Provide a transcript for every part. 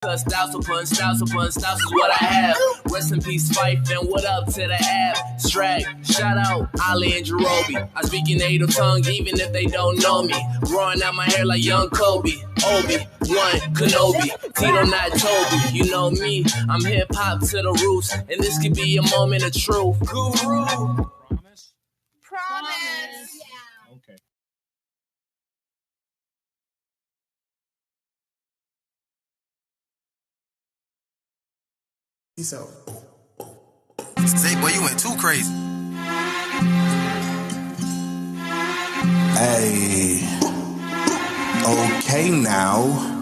Cause styles upon styles upon styles is what I have. Rest in peace, Fife, and what up to the abstract. Shout out Ali and Jerobi. I speak your native tongue even if they don't know me. Growing out my hair like young Kobe. Obi-Wan Kenobi. Tito not Toby. You know me, I'm hip-hop to the roots. And this could be a moment of truth. Guru. Promise. Yeah. Okay. So, Zay, boy, you went too crazy. hey, okay now.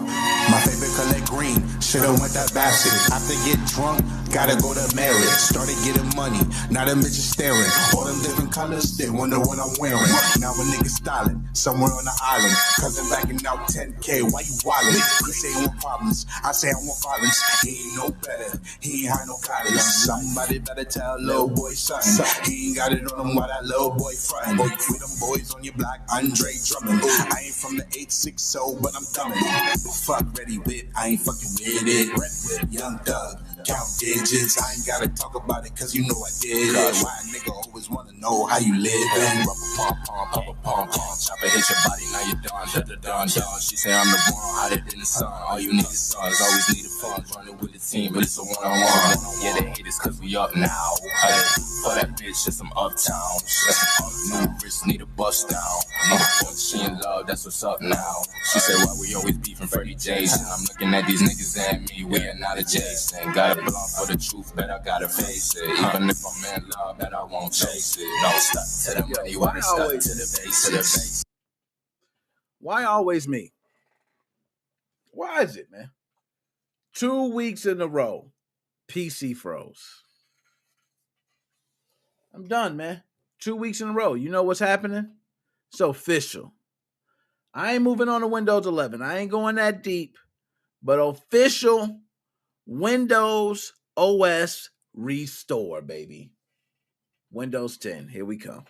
My favorite color green, should've went that bastard. After get drunk, gotta go to marriage. Started getting money, now them bitches staring. All them different colors, they wonder what I'm wearing. Now a nigga styling, somewhere on the island. Cousin backing out 10K, why you wildin'? He say he want problems, I say I want violence. He ain't no better, he ain't had no guidance. Somebody better tell little boy something. He ain't got it on him while that little boy frontin'. With them boys on your block, Andre Drummond. I ain't from the 860, but I'm thumbing. Fuck ready with, I ain't fucking with it. Red whip, young thug, count digits. I ain't gotta talk about it cause you know I did it. Why a nigga always wanna know how you living? Rubber pom pom, papa pom pom. Chopper hit your body, now you're done. She say I'm the one, hotter than the sun. All you need is sons, always need a fun. Running with the team, but it's a one-on-one. Yeah, they hate us cause we up now. Hey, for that bitch, just some uptown. New wrist, need a bust down. She in love, that's what's up now. She say why we always beefing Freddie Jason. I'm looking at these niggas and me, we are not adjacent. Got a blunt for the truth, but I gotta face it. Even if I'm in love, that I won't chase it. No, stuck to the money, why they stuck to the base, Why always me? Why is it, man? 2 weeks in a row, PC froze. I'm done, man. 2 weeks in a row. You know what's happening? It's official. I ain't moving on to Windows 11. I ain't going that deep. But official Windows OS restore, baby. Windows 10. Here we come.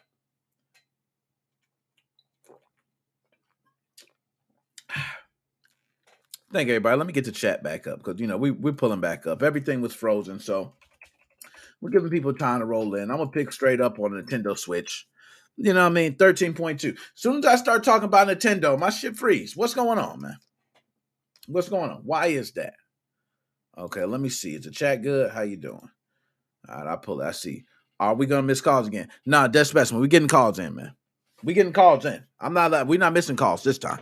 Thank you, everybody. Let me get the chat back up because, we're pulling back up. Everything was frozen, so we're giving people time to roll in. I'm going to pick straight up on the Nintendo Switch. You know what I mean? 13.2. As soon as I start talking about Nintendo, my shit freeze. What's going on, man? What's going on? Why is that? Okay, let me see. Is the chat good? How you doing? All right, I pull it. I see. Are we going to miss calls again? Nah, that's specimen. We're getting calls in, man. We're getting calls in. We're not missing calls this time.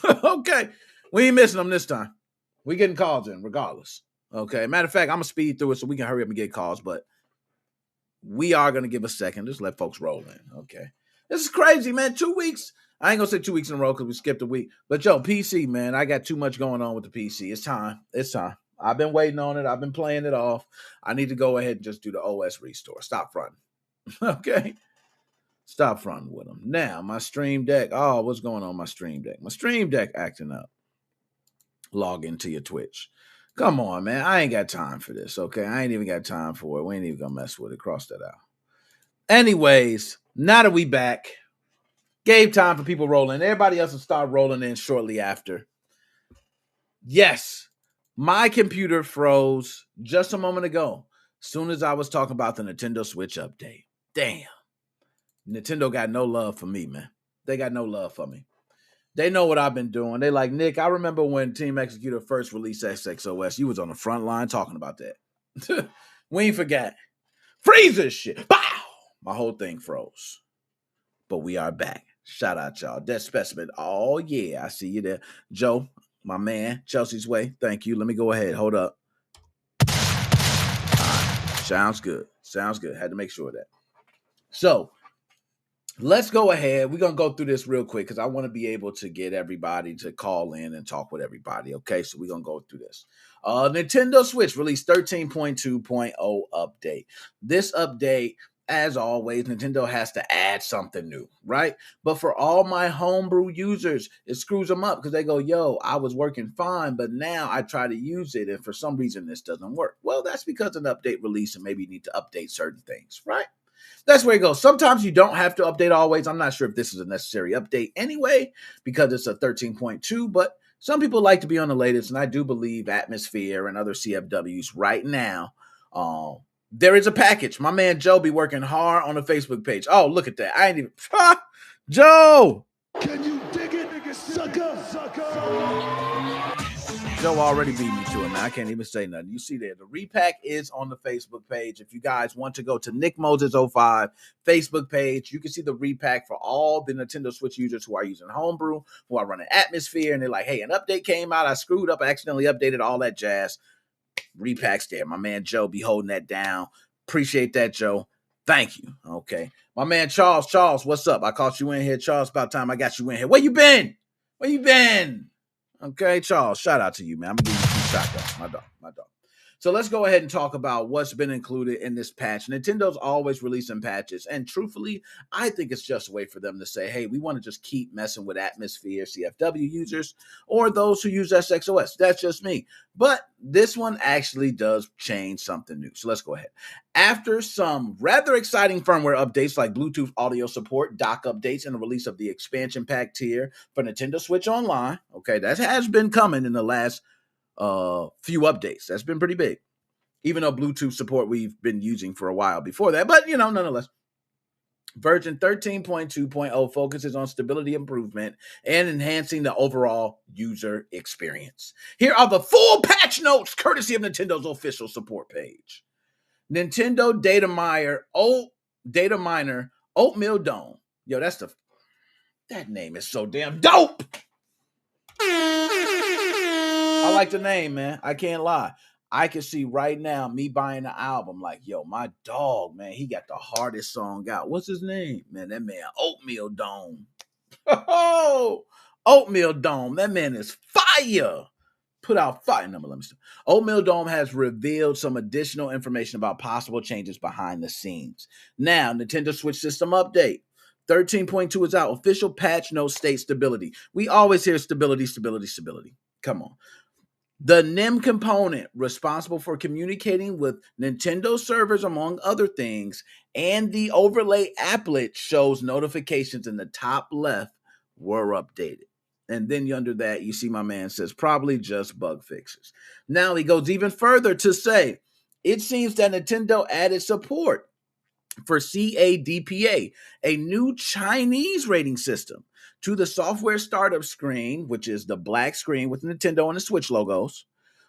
Okay. We ain't missing them this time. We're getting calls in regardless. Okay. Matter of fact, I'm going to speed through it so we can hurry up and get calls, but we are going to give a second. Just let folks roll in. Okay. This is crazy, man. 2 weeks. I ain't going to say 2 weeks in a row because we skipped a week. But, yo, PC, man, I got too much going on with the PC. It's time. It's time. I've been waiting on it. I've been playing it off. I need to go ahead and just do the OS restore. Stop fronting. Okay? Stop fronting with them. Now, my Stream Deck. Oh, what's going on with my Stream Deck? My Stream Deck acting up. Log into your Twitch. Come on, man. I ain't got time for this, okay? I ain't even got time for it. We ain't even gonna mess with it. Cross that out. Anyways, now that we back, gave time for people rolling. Everybody else will start rolling in shortly after. Yes, my computer froze just a moment ago. As soon as I was talking about the Nintendo Switch update. Damn. Nintendo got no love for me, man. They got no love for me. They know what I've been doing. They like, Nick, I remember when Team Executor first released XXOS. You was on the front line talking about that. We ain't forgot. Freeze this shit. Bow! My whole thing froze. But we are back. Shout out, y'all. Dead Specimen. Oh, yeah. I see you there. Joe, my man, Chelsea's Way. Thank you. Let me go ahead. Hold up. All right. Sounds good. Sounds good. Had to make sure of that. So, let's go ahead. We're going to go through this real quick because I want to be able to get everybody to call in and talk with everybody. Okay, so we're going to go through this. Nintendo Switch released 13.2.0 update. This update, as always, Nintendo has to add something new, right? But for all my homebrew users, it screws them up because they go, yo, I was working fine, but now I try to use it, and for some reason this doesn't work. Well, that's because an update release and maybe you need to update certain things, right? That's where it goes. Sometimes you don't have to update always. I'm not sure if this is a necessary update anyway, because it's a 13.2, but Some people like to be on the latest, and I do believe Atmosphere and other CFWs right now. There is a package. My man Joe be working hard on the Facebook page. Oh, look at that. I ain't even... Joe! Can you dig it, sucker? Joe already beat me to it, man. I can't even say nothing. You see there, the repack is on the Facebook page. If you guys want to go to Nickmoses05 Facebook page, you can see the repack for all the Nintendo Switch users who are using Homebrew, who are running Atmosphere, and they're like, hey, an update came out. I screwed up. I accidentally updated all that jazz. Repack's there. My man Joe be holding that down. Appreciate that, Joe. Thank you. Okay. My man Charles, what's up? I caught you in here, Charles. About time I got you in here. Where you been? Okay, Charles, shout out to you, man. I'm going to give you some shout outs. My dog. So let's go ahead and talk about what's been included in this patch. Nintendo's always releasing patches, and truthfully, I think it's just a way for them to say, hey, we want to just keep messing with Atmosphere CFW users or those who use SXOS. That's just me. But this one actually does change something new. So let's go ahead. After some rather exciting firmware updates like Bluetooth audio support, dock updates, and the release of the expansion pack tier for Nintendo Switch Online, okay, that has been coming in the last few updates. That's been pretty big, even though Bluetooth support we've been using for a while before that, but nonetheless, version 13.2.0 focuses on stability improvement and enhancing the overall user experience. Here are the full patch notes courtesy of Nintendo's official support page. Nintendo Data Miner Oatmeal Dome. Yo, that name is so damn dope. I like the name, man. I can't lie. I can see right now me buying the album like, yo, my dog, man, he got the hardest song out. What's his name? Man, that man, Oatmeal Dome. Oh, Oatmeal Dome. That man is fire. Put out fire. No, let me see. Oatmeal Dome has revealed some additional information about possible changes behind the scenes. Now, Nintendo Switch System Update. 13.2 is out. Official patch notes state stability. We always hear stability. Come on. The NIM component responsible for communicating with Nintendo servers, among other things, and the overlay applet shows notifications in the top left were updated. And then under that, you see my man says probably just bug fixes. Now he goes even further to say, it seems that Nintendo added support for CADPA, a new Chinese rating system, to the software startup screen, which is the black screen with Nintendo and the Switch logos,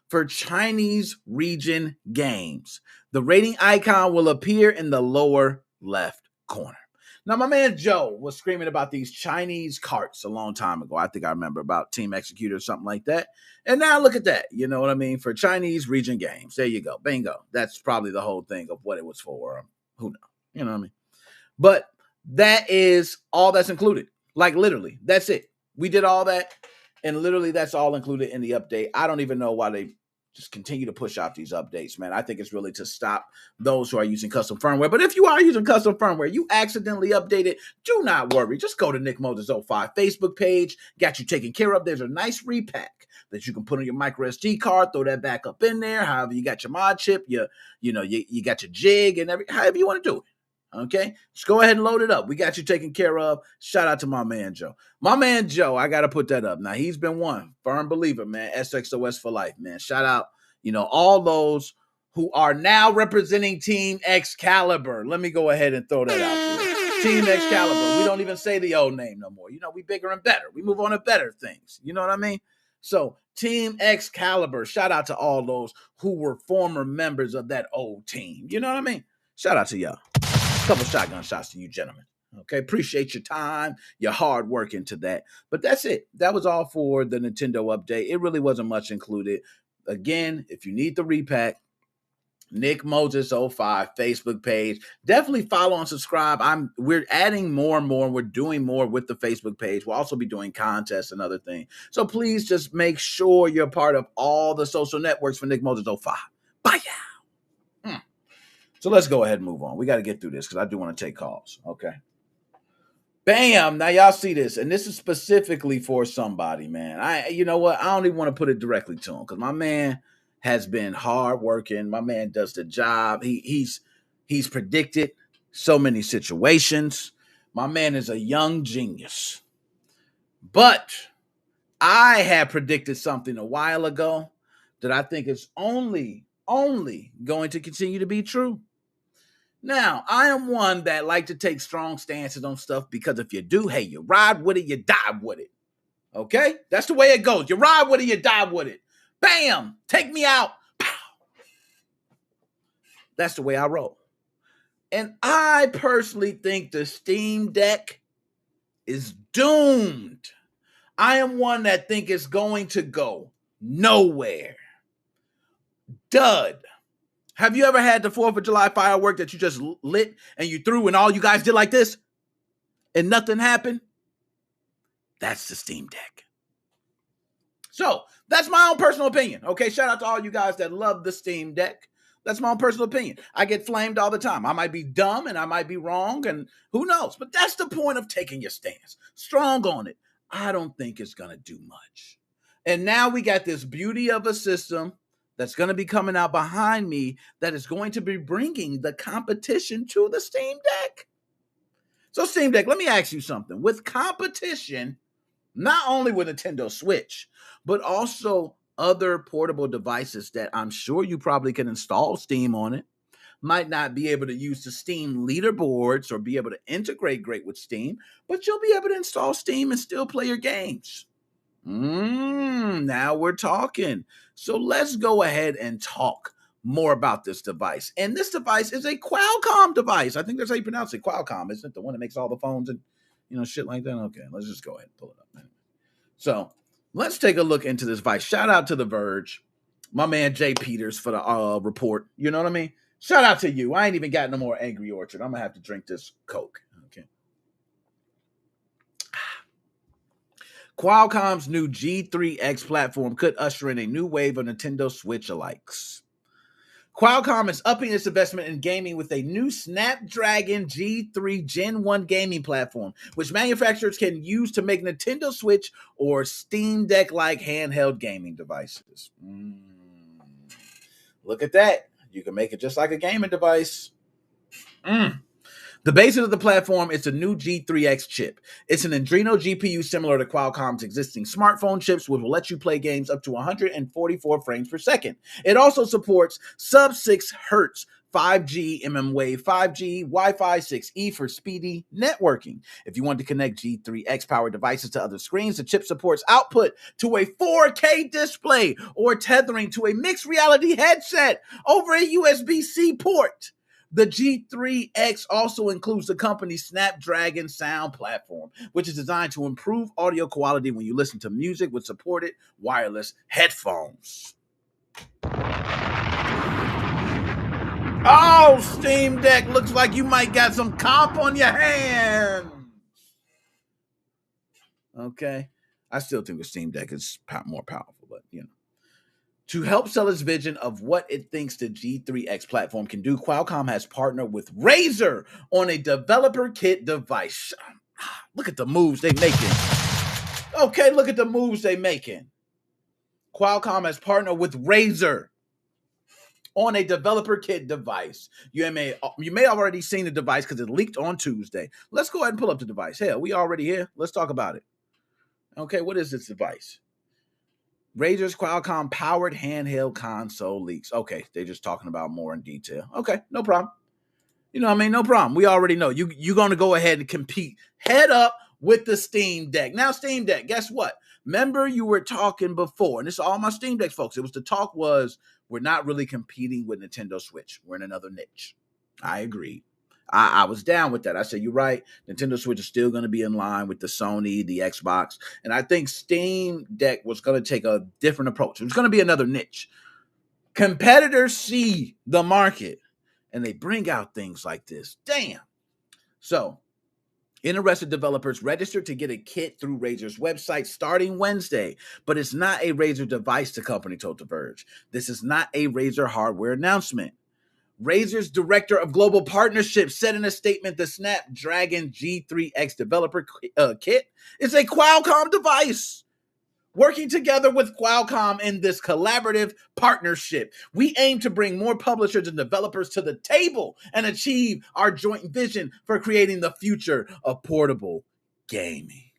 for Chinese region games. The rating icon will appear in the lower left corner. Now, my man Joe was screaming about these Chinese carts a long time ago. I think I remember about Team Executor or something like that. And now look at that. You know what I mean? For Chinese region games. There you go. Bingo. That's probably the whole thing of what it was for. Who knows? You know what I mean? But that is all that's included. Like literally, that's it. We did all that, and literally that's all included in the update. I don't even know why they just continue to push out these updates, man. I think it's really to stop those who are using custom firmware. But if you are using custom firmware, you accidentally updated, do not worry. Just go to Nickmoses05 Facebook page. Got you taken care of. There's a nice repack that you can put on your micro SD card, throw that back up in there. However, you got your mod chip, you got your jig and however you want to do it. Okay, just go ahead and load it up. We got you taken care of. Shout out to my man Joe. My man Joe, I got to put that up. Now, he's been one firm believer, man. SXOS for life, man. Shout out, all those who are now representing Team Excalibur. Let me go ahead and throw that out there. Team Excalibur. We don't even say the old name no more. We bigger and better. We move on to better things. You know what I mean? So, Team Excalibur. Shout out to all those who were former members of that old team. You know what I mean? Shout out to y'all. Couple shotgun shots to you gentlemen. Okay, appreciate your time, your hard work into that. But that's it. That was all for the Nintendo update. It really wasn't much included. Again, if you need the repack, Nickmoses05 Facebook page. Definitely follow and subscribe. We're adding more and more. We're doing more with the Facebook page. We'll also be doing contests and other things. So please just make sure you're part of all the social networks for Nickmoses05. Bye, yeah. So let's go ahead and move on. We got to get through this because I do want to take calls. Okay. Bam. Now y'all see this. And this is specifically for somebody, man. You know what? I don't even want to put it directly to him because my man has been hard working. My man does the job. He's predicted so many situations. My man is a young genius. But I had predicted something a while ago that I think is only going to continue to be true. Now, I am one that like to take strong stances on stuff because if you do, hey, you ride with it, you die with it. Okay? That's the way it goes. You ride with it, you die with it. Bam! Take me out. Pow! That's the way I roll. And I personally think the Steam Deck is doomed. I am one that think it's going to go nowhere. Dud. Have you ever had the 4th of July firework that you just lit and you threw and all you guys did like this and nothing happened? That's the Steam Deck. So that's my own personal opinion. Okay, shout out to all you guys that love the Steam Deck. That's my own personal opinion. I get flamed all the time. I might be dumb and I might be wrong and who knows? But that's the point of taking your stance. Strong on it. I don't think it's going to do much. And now we got this beauty of a system that's going to be coming out behind me that is going to be bringing the competition to the Steam Deck. So Steam Deck, let me ask you something. With competition, not only with Nintendo Switch, but also other portable devices that I'm sure you probably can install Steam on it, might not be able to use the Steam leaderboards or be able to integrate great with Steam, but you'll be able to install Steam and still play your games. Now we're talking. So let's go ahead and talk more about this device. And this device is a Qualcomm device. I think that's how you pronounce it. Qualcomm, isn't it? The one that makes all the phones and, shit like that. Okay, let's just go ahead and pull it up. So let's take a look into this device. Shout out to The Verge, my man Jay Peters for the report. You know what I mean? Shout out to you. I ain't even got no more Angry Orchard. I'm going to have to drink this Coke. Okay. Qualcomm's new G3X platform could usher in a new wave of Nintendo Switch alikes. Qualcomm is upping its investment in gaming with a new Snapdragon G3 Gen 1 gaming platform, which manufacturers can use to make Nintendo Switch or Steam Deck-like handheld gaming devices. Look at that. You can make it just like a gaming device. The basis of the platform is a new G3X chip. It's an Adreno GPU similar to Qualcomm's existing smartphone chips, which will let you play games up to 144 frames per second. It also supports sub-6 Hz 5G, mmWave 5G, Wi-Fi 6E for speedy networking. If you want to connect G3X powered devices to other screens, the chip supports output to a 4K display or tethering to a mixed reality headset over a USB-C port. The G3X also includes the company's Snapdragon sound platform, which is designed to improve audio quality when you listen to music with supported wireless headphones. Oh, Steam Deck, looks like you might got some comp on your hands. Okay. I still think the Steam Deck is more powerful, but To help sell its vision of what it thinks the G3X platform can do, Qualcomm has partnered with Razer on a developer kit device. Look at the moves they making. Okay, look at the moves they making. Qualcomm has partnered with Razer on a developer kit device. You may have already seen the device because it leaked on Tuesday. Let's go ahead and pull up the device. Hell, we already here. Let's talk about it. Okay, what is this device? Razer's Qualcomm powered handheld console leaks. Okay, they're just talking about more in detail. Okay, no problem. No problem. We already know. You're going to go ahead and compete head up with the Steam Deck. Now, Steam Deck, guess what? Remember you were talking before, and this is all my Steam Deck folks. The talk was, we're not really competing with Nintendo Switch. We're in another niche. I agree. I was down with that. I said, you're right. Nintendo Switch is still going to be in line with the Sony, the Xbox. And I think Steam Deck was going to take a different approach. It was going to be another niche. Competitors see the market and they bring out things like this. Damn. So, interested developers registered to get a kit through Razer's website starting Wednesday, but it's not a Razer device, the company told The Verge. This is not a Razer hardware announcement. Razer's director of global partnerships said in a statement the Snapdragon G3X developer kit is a Qualcomm device. Working together with Qualcomm in this collaborative partnership, we aim to bring more publishers and developers to the table and achieve our joint vision for creating the future of portable gaming.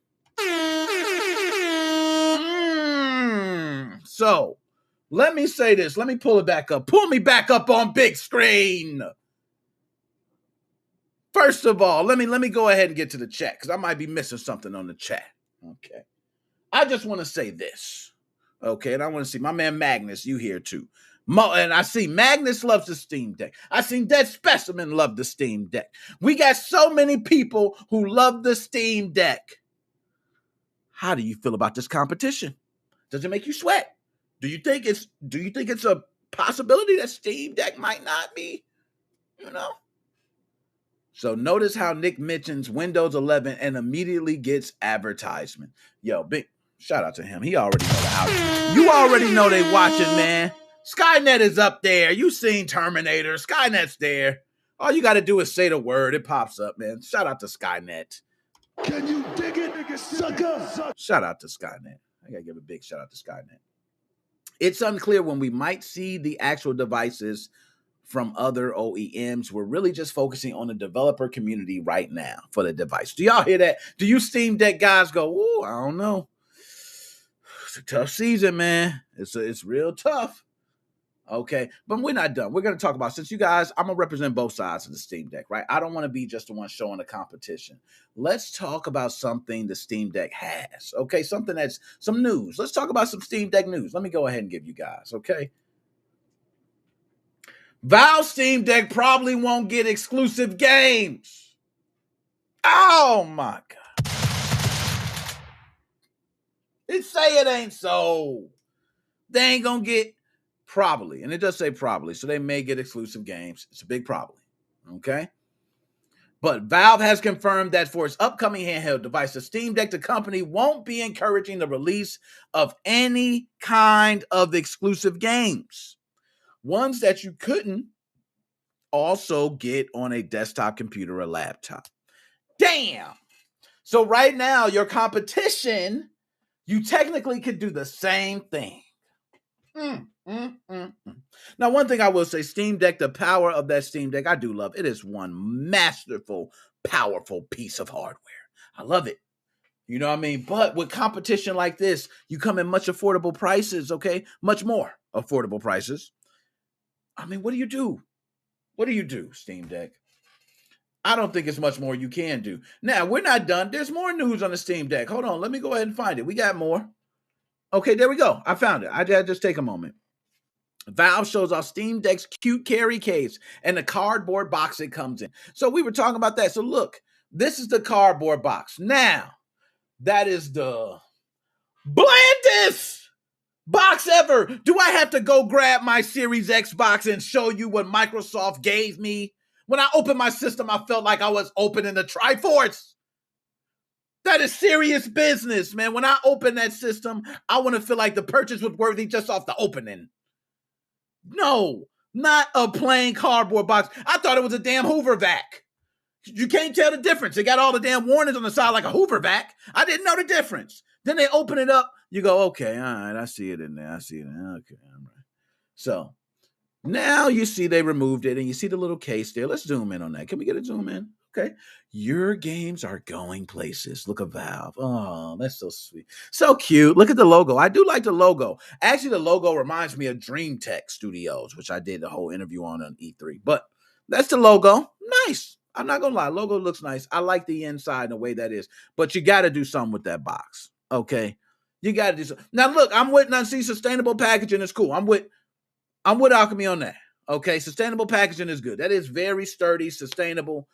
So let me say this. Let me pull it back up. Pull me back up on big screen. First of all, let me go ahead and get to the chat because I might be missing something on the chat. Okay. I just want to say this. Okay, and I want to see my man Magnus, you here too. And I see Magnus loves the Steam Deck. I seen Dead Specimen love the Steam Deck. We got so many people who love the Steam Deck. How do you feel about this competition? Does it make you sweat? Do you think it's a possibility that Steam Deck might not be, So notice how Nick mentions Windows 11 and immediately gets advertisement. Yo, big shout out to him. He already know the house. You already know they watching, man. Skynet is up there. You seen Terminator. Skynet's there. All you got to do is say the word. It pops up, man. Shout out to Skynet. Can you dig it, nigga, sucker? Shout out to Skynet. I got to give a big shout out to Skynet. It's unclear when we might see the actual devices from other OEMs. We're really just focusing on the developer community right now for the device. Do y'all hear that? Do you Steam Deck guys go, ooh, I don't know. It's a tough season, man. It's real tough. Okay, but we're not done. We're going to talk about, since you guys, I'm going to represent both sides of the Steam Deck, right? I don't want to be just the one showing the competition. Let's talk about something the Steam Deck has, okay? Something that's some news. Let's talk about some Steam Deck news. Let me go ahead and give you guys, okay? Valve Steam Deck probably won't get exclusive games. Oh, my God. It say it ain't so. They ain't going to get probably, and it does say probably, so they may get exclusive games. It's a big probably, okay? But Valve has confirmed that for its upcoming handheld device, the Steam Deck, the company won't be encouraging the release of any kind of exclusive games. Ones that you couldn't also get on a desktop computer or laptop. Damn! So right now, your competition, you technically could do the same thing. Now, one thing I will say, Steam Deck, the power of that Steam Deck, I do love. It is one masterful, powerful piece of hardware. I love it. You know what I mean? But with competition like this, you come in much affordable prices, okay? Much more affordable prices. I mean, what do you do? What do you do, Steam Deck? I don't think it's much more you can do. Now, we're not done. There's more news on the Steam Deck. Hold on. Let me go ahead and find it. We got more. Okay, there we go. I found it. I just take a moment. Valve shows off Steam Deck's cute carry case and the cardboard box it comes in. So we were talking about that. So look, this is the cardboard box. Now, that is the blandest box ever. Do I have to go grab my Series X box and show you what Microsoft gave me? When I opened my system, I felt like I was opening the Triforce. That is serious business, man. When I open that system, I want to feel like the purchase was worthy just off the opening. No, not a plain cardboard box. I thought it was a damn Hoover vac. You can't tell the difference. It got all the damn warnings on the side like a Hoover vac. I didn't know the difference. Then they open it up. You go, okay, all right, I see it in there. I see it in there. Okay, all right. So now you see they removed it and you see the little case there. Let's zoom in on that. Can we get a zoom in? Okay. Your games are going places. Look at Valve. Oh, that's so sweet. So cute. Look at the logo. I do like the logo. Actually, the logo reminds me of Dream Tech Studios, which I did the whole interview on E3. But that's the logo. Nice. I'm not going to lie. Logo looks nice. I like the inside and the way that is. But you got to do something with that box. Okay. You got to do something. Now, look, I'm with sustainable packaging is cool. I'm with Alchemy on that. Okay. Sustainable packaging is good. That is very sturdy, sustainable.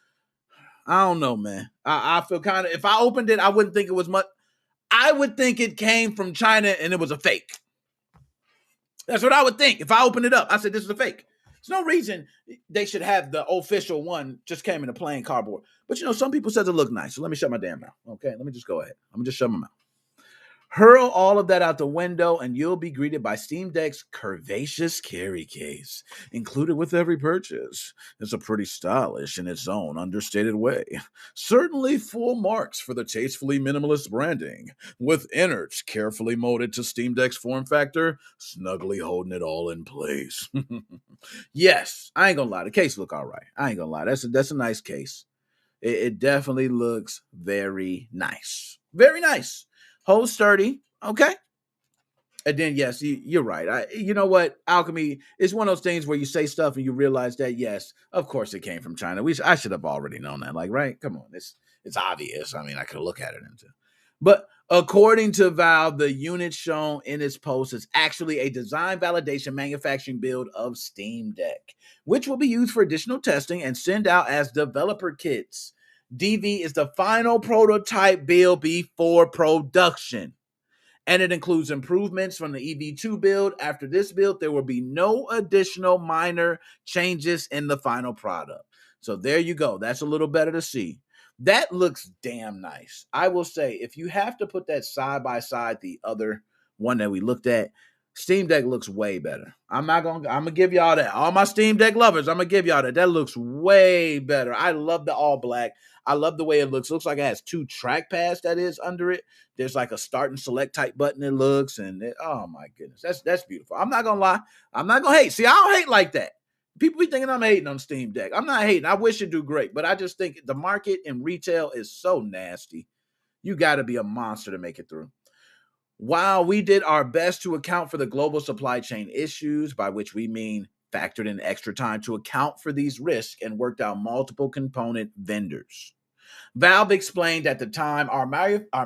I don't know, man. I feel kind of, if I opened it, I wouldn't think it was much. I would think it came from China and it was a fake. That's what I would think. If I opened it up, I said, this is a fake. There's no reason they should have the official one just came in a plain cardboard. But, some people said it looked nice. So let me shut my damn mouth. Okay, let me just go ahead. I'm going to just shut my mouth. Hurl all of that out the window and you'll be greeted by Steam Deck's curvaceous carry case. Included with every purchase. It's a pretty stylish in its own understated way. Certainly full marks for the tastefully minimalist branding, with innards carefully molded to Steam Deck's form factor, snugly holding it all in place. Yes, I ain't gonna lie, the case look all right. I ain't gonna lie, that's a nice case. It definitely looks very nice. Very nice. Hold sturdy, okay? And then, yes, you're right. You know what? Alchemy is one of those things where you say stuff and you realize that, yes, of course it came from China. I should have already known that. Like, right? Come on. It's obvious. I mean, I could look at it into. But according to Valve, the unit shown in its post is actually a design validation manufacturing build of Steam Deck, which will be used for additional testing and sent out as developer kits. DV is the final prototype build before production, and it includes improvements from the EV2 build. After this build, there will be no additional minor changes in the final product. So there you go. That's a little better to see. That looks damn nice. I will say, if you have to put that side by side, the other one that we looked at, Steam Deck looks way better. I'm gonna give y'all that. All my Steam Deck lovers, I'm gonna give y'all that. That looks way better. I love the all black. I love the way it looks. It looks like it has 2 trackpads that is under it. There's like a start and select type button. It looks, and oh my goodness, that's beautiful. I'm not gonna lie. I'm not gonna hate. See, I don't hate like that. People be thinking I'm hating on Steam Deck. I'm not hating. I wish it do great, but I just think the market and retail is so nasty. You got to be a monster to make it through. While we did our best to account for the global supply chain issues, by which we mean factored in extra time to account for these risks and worked out multiple component vendors. Valve explained at the time our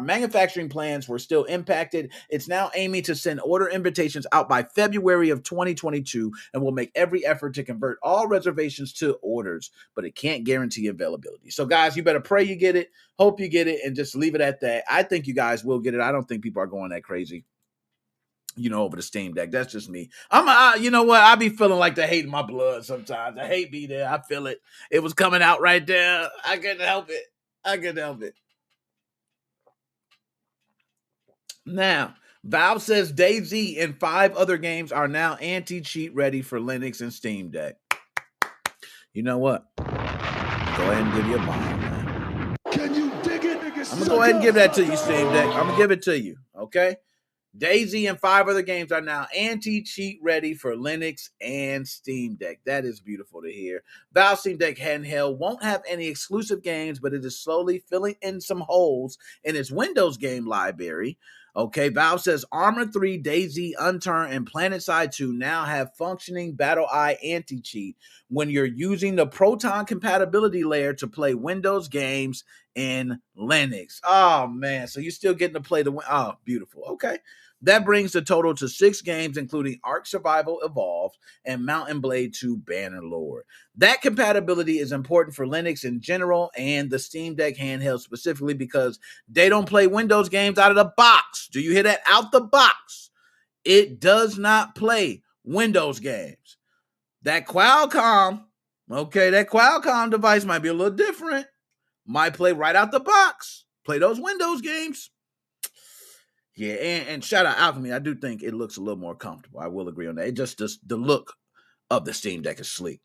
manufacturing plans were still impacted. It's now aiming to send order invitations out by February of 2022 and will make every effort to convert all reservations to orders, but it can't guarantee availability. So guys, you better pray you get it, hope you get it, and just leave it at that. I think you guys will get it. I don't think people are going that crazy, over the Steam Deck. That's just me. You know what? I be feeling like the hate in my blood sometimes. The hate be there. I feel it. It was coming out right there. I couldn't help it. Now, Valve says DayZ and 5 other games are now anti-cheat ready for Linux and Steam Deck. You know what? Go ahead and give you a bomb, man. Can you dig it? I'm going to go ahead and give that to you, Steam Deck. I'm going to give it to you, okay? DayZ and 5 other games are now anti-cheat ready for Linux and Steam Deck. That is beautiful to hear. Valve Steam Deck handheld won't have any exclusive games, but it is slowly filling in some holes in its Windows game library. Okay, Valve says Armor 3, DayZ, Unturned, and PlanetSide 2 now have functioning BattleEye anti-cheat when you're using the Proton compatibility layer to play Windows games in Linux. Oh, man. So you're still getting to play beautiful. Okay. That brings the total to 6 games, including Ark Survival Evolved and Mountain Blade 2 Bannerlord. That compatibility is important for Linux in general and the Steam Deck handheld specifically because they don't play Windows games out of the box. Do you hear that? Out the box. It does not play Windows games. That Qualcomm device might be a little different. Might play right out the box. Play those Windows games. Yeah, and shout out Alchemy. I do think it looks a little more comfortable. I will agree on that. It just the look of the Steam Deck is sleek.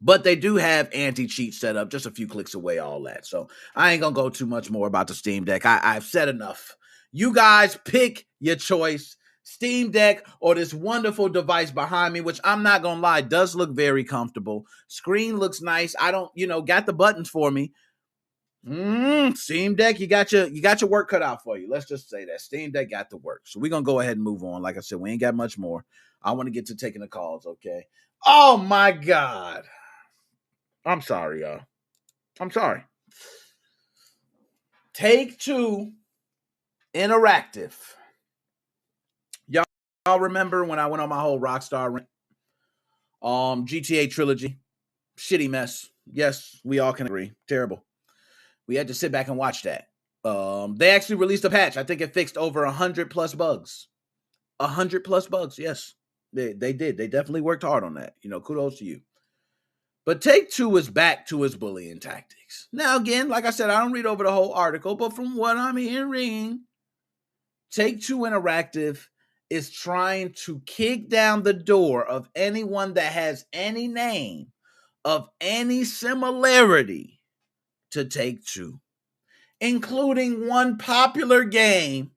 But they do have anti-cheat set up, just a few clicks away, all that. So I ain't going to go too much more about the Steam Deck. I've said enough. You guys pick your choice. Steam Deck or this wonderful device behind me, which I'm not going to lie, does look very comfortable. Screen looks nice. I don't, got the buttons for me. Steam Deck, you got your work cut out for you. Let's just say that Steam Deck got the work. So we're gonna go ahead and move on. Like I said, we ain't got much more. I want to get to taking the calls, okay? Oh my God. I'm sorry, y'all. I'm sorry. Take-Two Interactive. Y'all remember when I went on my whole Rockstar rant? GTA trilogy. Shitty mess. Yes, we all can agree. Terrible. We had to sit back and watch that. They actually released a patch. I think it fixed over 100 plus bugs. 100 plus bugs, yes. They did. They definitely worked hard on that. Kudos to you. But Take-Two is back to its bullying tactics. Now, again, like I said, I don't read over the whole article, but from what I'm hearing, Take-Two Interactive is trying to kick down the door of anyone that has any name of any similarity to Take-Two, including one popular game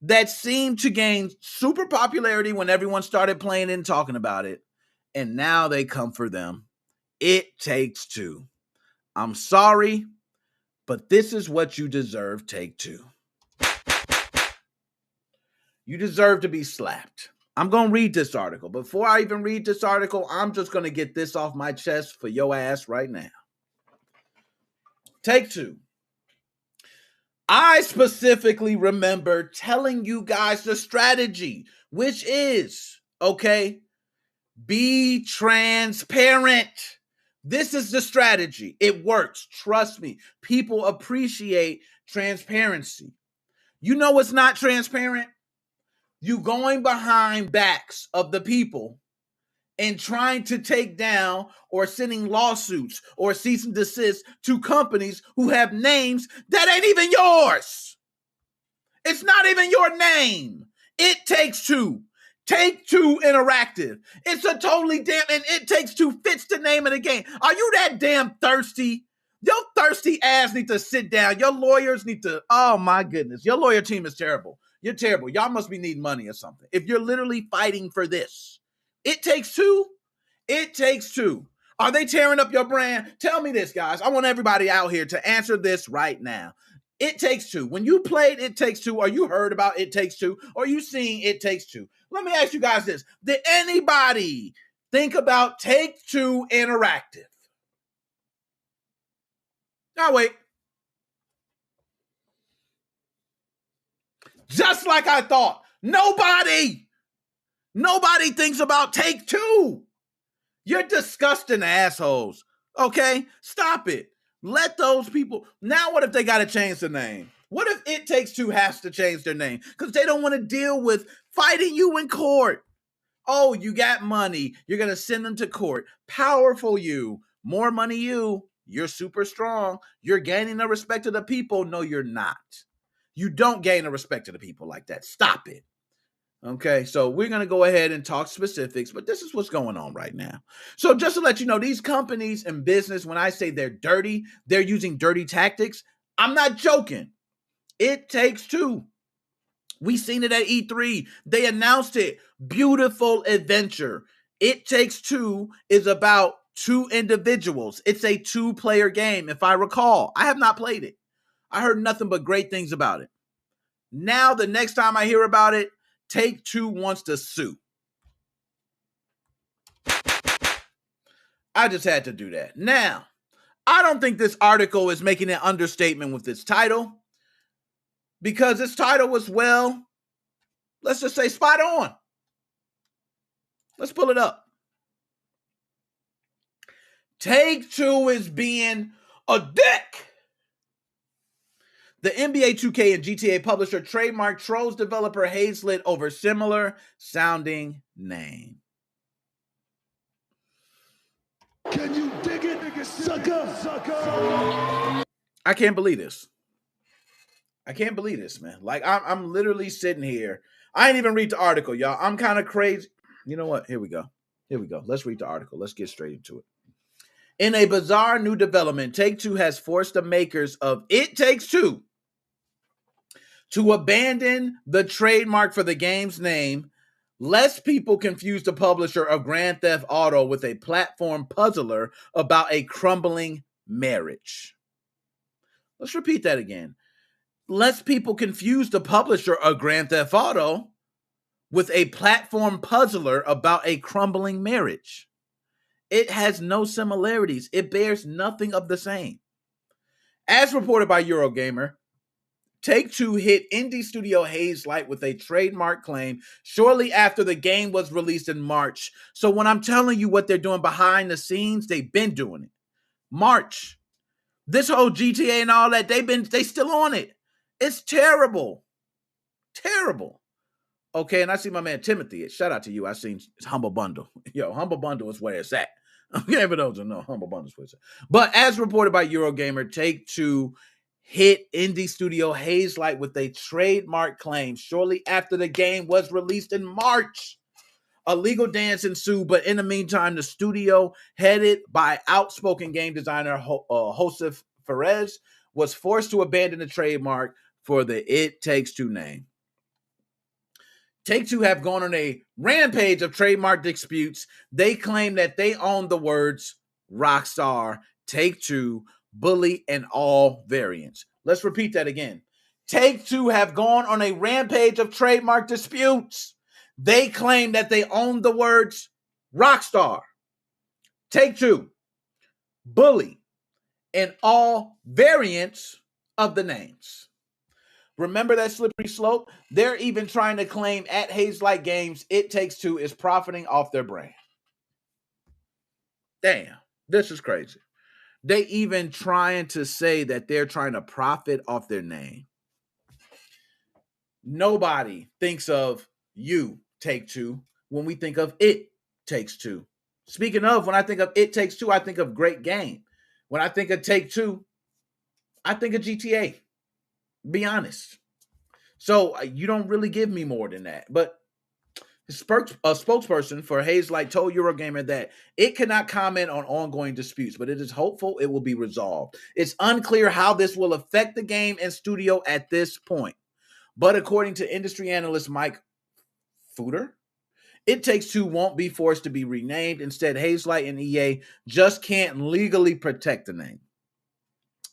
that seemed to gain super popularity when everyone started playing it and talking about it, and now they come for them. It Takes Two. I'm sorry, but this is what you deserve, Take-Two. You deserve to be slapped. I'm going to read this article. Before I even read this article, I'm just going to get this off my chest for your ass right now. Take two. I specifically remember telling you guys the strategy, which is, okay, be transparent. This is the strategy. It works. Trust me. People appreciate transparency. You know what's not transparent? You going behind backs of the people and trying to take down or sending lawsuits or cease and desist to companies who have names that ain't even yours. It's not even your name. It Takes Two. Take Two Interactive. It's a totally damn, and It Takes Two fits the name of the game. Are you that damn thirsty? Your thirsty ass need to sit down. Your lawyers need to, oh my goodness. Your lawyer team is terrible. You're terrible. Y'all must be needing money or something. If you're literally fighting for this. It Takes Two? It Takes Two. Are they tearing up your brand? Tell me this, guys. I want everybody out here to answer this right now. It Takes Two. When you played It Takes Two, or you heard about It Takes Two, or you seen It Takes Two, let me ask you guys this. Did anybody think about Take Two Interactive? Now wait. Just like I thought. Nobody thinks about Take Two. You're disgusting assholes. Okay? Stop it. Let those people. Now what if they got to change the name? What if It Takes Two has to change their name? Because they don't want to deal with fighting you in court. Oh, you got money. You're going to send them to court. Powerful you. More money you. You're super strong. You're gaining the respect of the people. No, you're not. You don't gain the respect of the people like that. Stop it. Okay, so we're going to go ahead and talk specifics, but this is what's going on right now. So just to let you know, these companies and business, when I say they're dirty, they're using dirty tactics. I'm not joking. It Takes Two. We seen it at E3. They announced it. Beautiful adventure. It Takes Two is about two individuals. It's a two-player game, if I recall. I have not played it. I heard nothing but great things about it. Now, the next time I hear about it, Take Two wants to sue. I just had to do that. Now, I don't think this article is making an understatement with its title, because its title was, well, let's just say spot on. Let's pull it up. Take Two is being a dick. The NBA 2K and GTA publisher trademark trolls developer Hazlitt over similar sounding name. Can you dig it, sucker? I can't believe this. I can't believe this, man. Like, I'm literally sitting here. I ain't even read the article, y'all. I'm kind of crazy. You know what? Here we go. Let's read the article. Let's get straight into it. In a bizarre new development, Take Two has forced the makers of It Takes Two to abandon the trademark for the game's name, lest people confuse the publisher of Grand Theft Auto with a platform puzzler about a crumbling marriage. Let's repeat that again. Lest people confuse the publisher of Grand Theft Auto with a platform puzzler about a crumbling marriage. It has no similarities. It bears nothing of the same. As reported by Eurogamer, Take Two hit indie studio Hazelight with a trademark claim shortly after the game was released in March. So when I'm telling you what they're doing behind the scenes, they've been doing it. March. This whole GTA and all that, they still on it. It's terrible. Terrible. Okay, and I see my man Timothy. Shout out to you. I seen Humble Bundle. Yo, Humble Bundle is where it's at. Okay, for those who know, Humble Bundle is where it's at. But as reported by Eurogamer, Take Two hit indie studio Hazelight with a trademark claim shortly after the game was released in March. A legal dance ensued, but in the meantime, the studio, headed by outspoken game designer Josef Perez, was forced to abandon the trademark for the It Takes Two name. Take Two have gone on a rampage of trademark disputes. They claim that they own the words Rockstar, Take Two, Bully, and all variants. Let's repeat that again. Take-Two have gone on a rampage of trademark disputes. They claim that they own the words Rockstar, Take-Two, Bully, and all variants of the names. Remember that slippery slope? They're even trying to claim at Hazelight Games, It Takes Two is profiting off their brand. Damn, this is crazy. They even trying to say that they're trying to profit off their name. Nobody thinks of you, Take-Two, when we think of It Takes Two. Speaking of, when I think of It Takes Two, I think of great game. When I think of Take-Two, I think of GTA. Be honest. So you don't really give me more than that. But a spokesperson for Hazelight told Eurogamer that it cannot comment on ongoing disputes, but it is hopeful it will be resolved. It's unclear how this will affect the game and studio at this point. But according to industry analyst Mike Footer, It Takes Two won't be forced to be renamed. Instead, Hazelight and EA just can't legally protect the name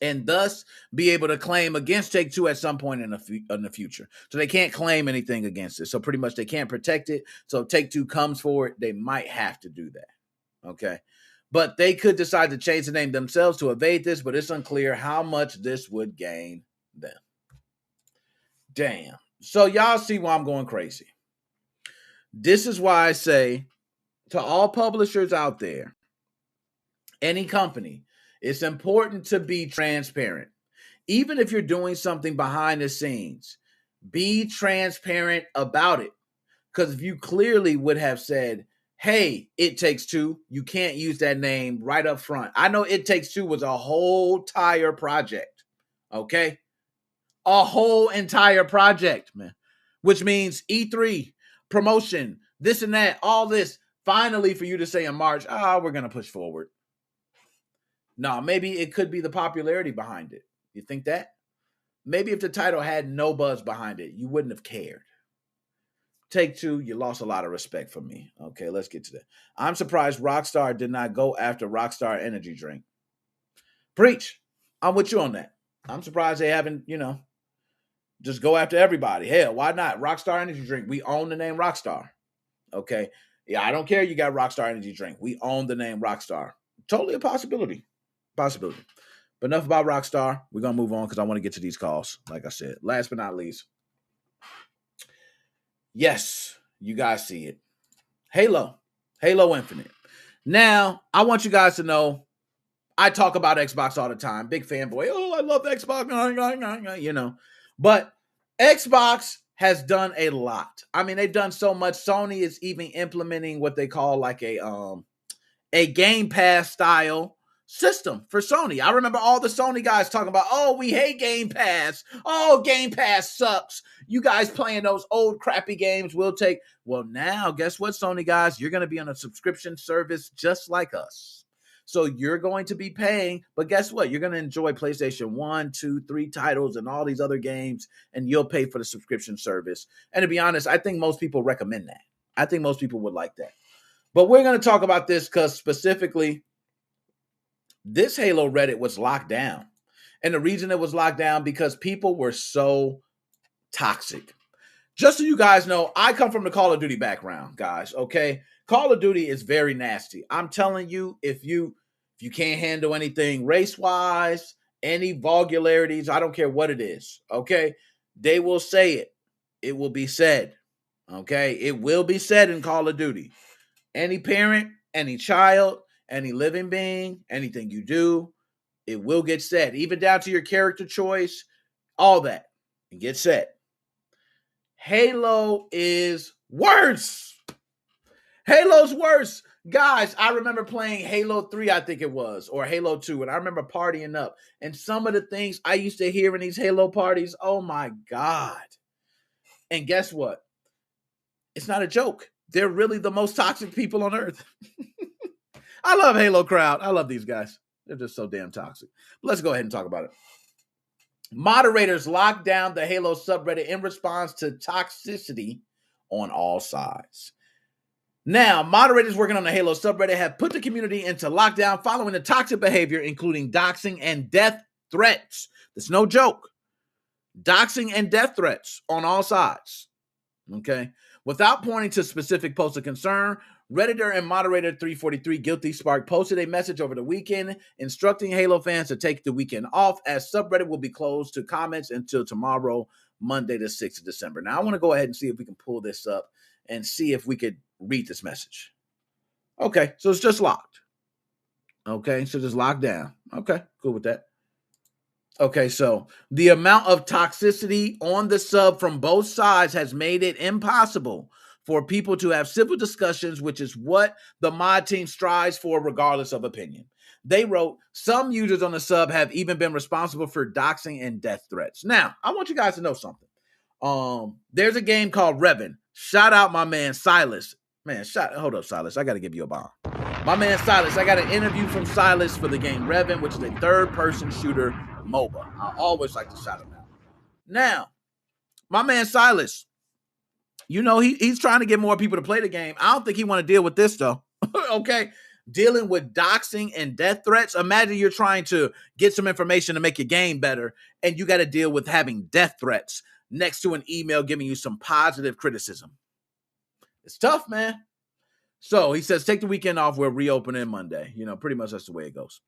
and thus be able to claim against Take-Two at some point in the future. So they can't claim anything against it. So pretty much they can't protect it. So if Take-Two comes forward, they might have to do that. Okay. But they could decide to change the name themselves to evade this, but it's unclear how much this would gain them. Damn. So y'all see why I'm going crazy. This is why I say to all publishers out there, any company, it's important to be transparent. Even if you're doing something behind the scenes, be transparent about it. Because if you clearly would have said, hey, It Takes Two, you can't use that name right up front. I know It Takes Two was a whole entire project. Okay? A whole entire project, man. Which means E3, promotion, this and that, all this. Finally, for you to say in March, we're going to push forward. No, maybe it could be the popularity behind it. You think that? Maybe if the title had no buzz behind it, you wouldn't have cared. Take-Two, you lost a lot of respect from me. Okay, let's get to that. I'm surprised Rockstar did not go after Rockstar Energy Drink. Preach. I'm with you on that. I'm surprised they haven't, just go after everybody. Hell, why not? Rockstar Energy Drink. We own the name Rockstar. Okay. Yeah, I don't care you got Rockstar Energy Drink. We own the name Rockstar. Totally a possibility. But enough about Rockstar. We're going to move on because I want to get to these calls. Like I said, last but not least. Yes, you guys see it. Halo Infinite. Now, I want you guys to know, I talk about Xbox all the time. Big fanboy. Oh, I love Xbox. But Xbox has done a lot. I mean, they've done so much. Sony is even implementing what they call like a Game Pass style system for Sony. I remember all the Sony guys talking about, oh, we hate Game Pass. Oh, Game Pass sucks. You guys playing those old crappy games we'll take. Well, now, guess what, Sony guys? You're going to be on a subscription service just like us. So you're going to be paying, but guess what? You're going to enjoy PlayStation 1, 2, 3 titles and all these other games, and you'll pay for the subscription service. And to be honest, I think most people recommend that. I think most people would like that. But we're going to talk about this because specifically, this Halo Reddit was locked down. And the reason it was locked down because people were so toxic. Just so you guys know, I come from the Call of Duty background, guys, okay? Call of Duty is very nasty. I'm telling you, if you can't handle anything race-wise, any vulgarities, I don't care what it is, okay? They will say it. It will be said, okay? It will be said in Call of Duty. Any parent, any child, any living being, anything you do, it will get said. Even down to your character choice, all that. It gets said. Halo is worse. Halo's worse. Guys, I remember playing Halo 3, I think it was, or Halo 2, and I remember partying up. And some of the things I used to hear in these Halo parties, oh my God. And guess what? It's not a joke. They're really the most toxic people on earth. I love Halo crowd. I love these guys. They're just so damn toxic. But let's go ahead and talk about it. Moderators locked down the Halo subreddit in response to toxicity on all sides. Now, moderators working on the Halo subreddit have put the community into lockdown following the toxic behavior, including doxing and death threats. That's no joke. doxing and death threats on all sides. Okay. Without pointing to specific posts of concern, Redditor and moderator 343 Guilty Spark posted a message over the weekend instructing Halo fans to take the weekend off, as subreddit will be closed to comments until tomorrow, Monday, the 6th of December. Now, I want to go ahead and see if we can pull this up and see if we could read this message. Okay, so it's just locked. Okay, so just locked down. Okay, cool with that. Okay, so the amount of toxicity on the sub from both sides has made it impossible for people to have civil discussions, which is what the mod team strives for regardless of opinion. They wrote, some users on the sub have even been responsible for doxing and death threats. Now, I want you guys to know something. There's a game called Revan. Shout out my man Silas. Man, hold up, Silas. I got to give you a bomb. My man Silas, I got an interview from Silas for the game Revan, which is a third-person shooter MOBA. I always like to shout him out. Now, my man Silas, you know, he's trying to get more people to play the game. I don't think he want to deal with this, though. Okay? Dealing with doxing and death threats. Imagine you're trying to get some information to make your game better, and you got to deal with having death threats next to an email giving you some positive criticism. It's tough, man. So he says, take the weekend off. We're reopening Monday. You know, pretty much that's the way it goes.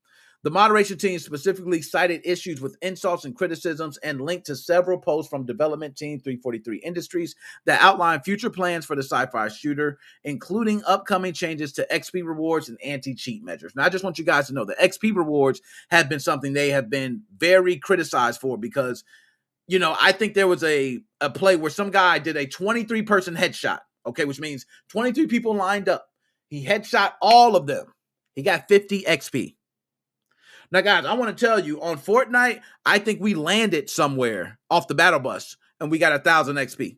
The moderation team specifically cited issues with insults and criticisms and linked to several posts from development team 343 Industries that outline future plans for the sci-fi shooter, including upcoming changes to XP rewards and anti-cheat measures. Now, I just want you guys to know the XP rewards have been something they have been very criticized for because, you know, I think there was a play where some guy did a 23-person headshot, okay, which means 23 people lined up. He headshot all of them. He got 50 XP. Now, guys, I want to tell you, on Fortnite, I think we landed somewhere off the battle bus, and we got 1,000 XP,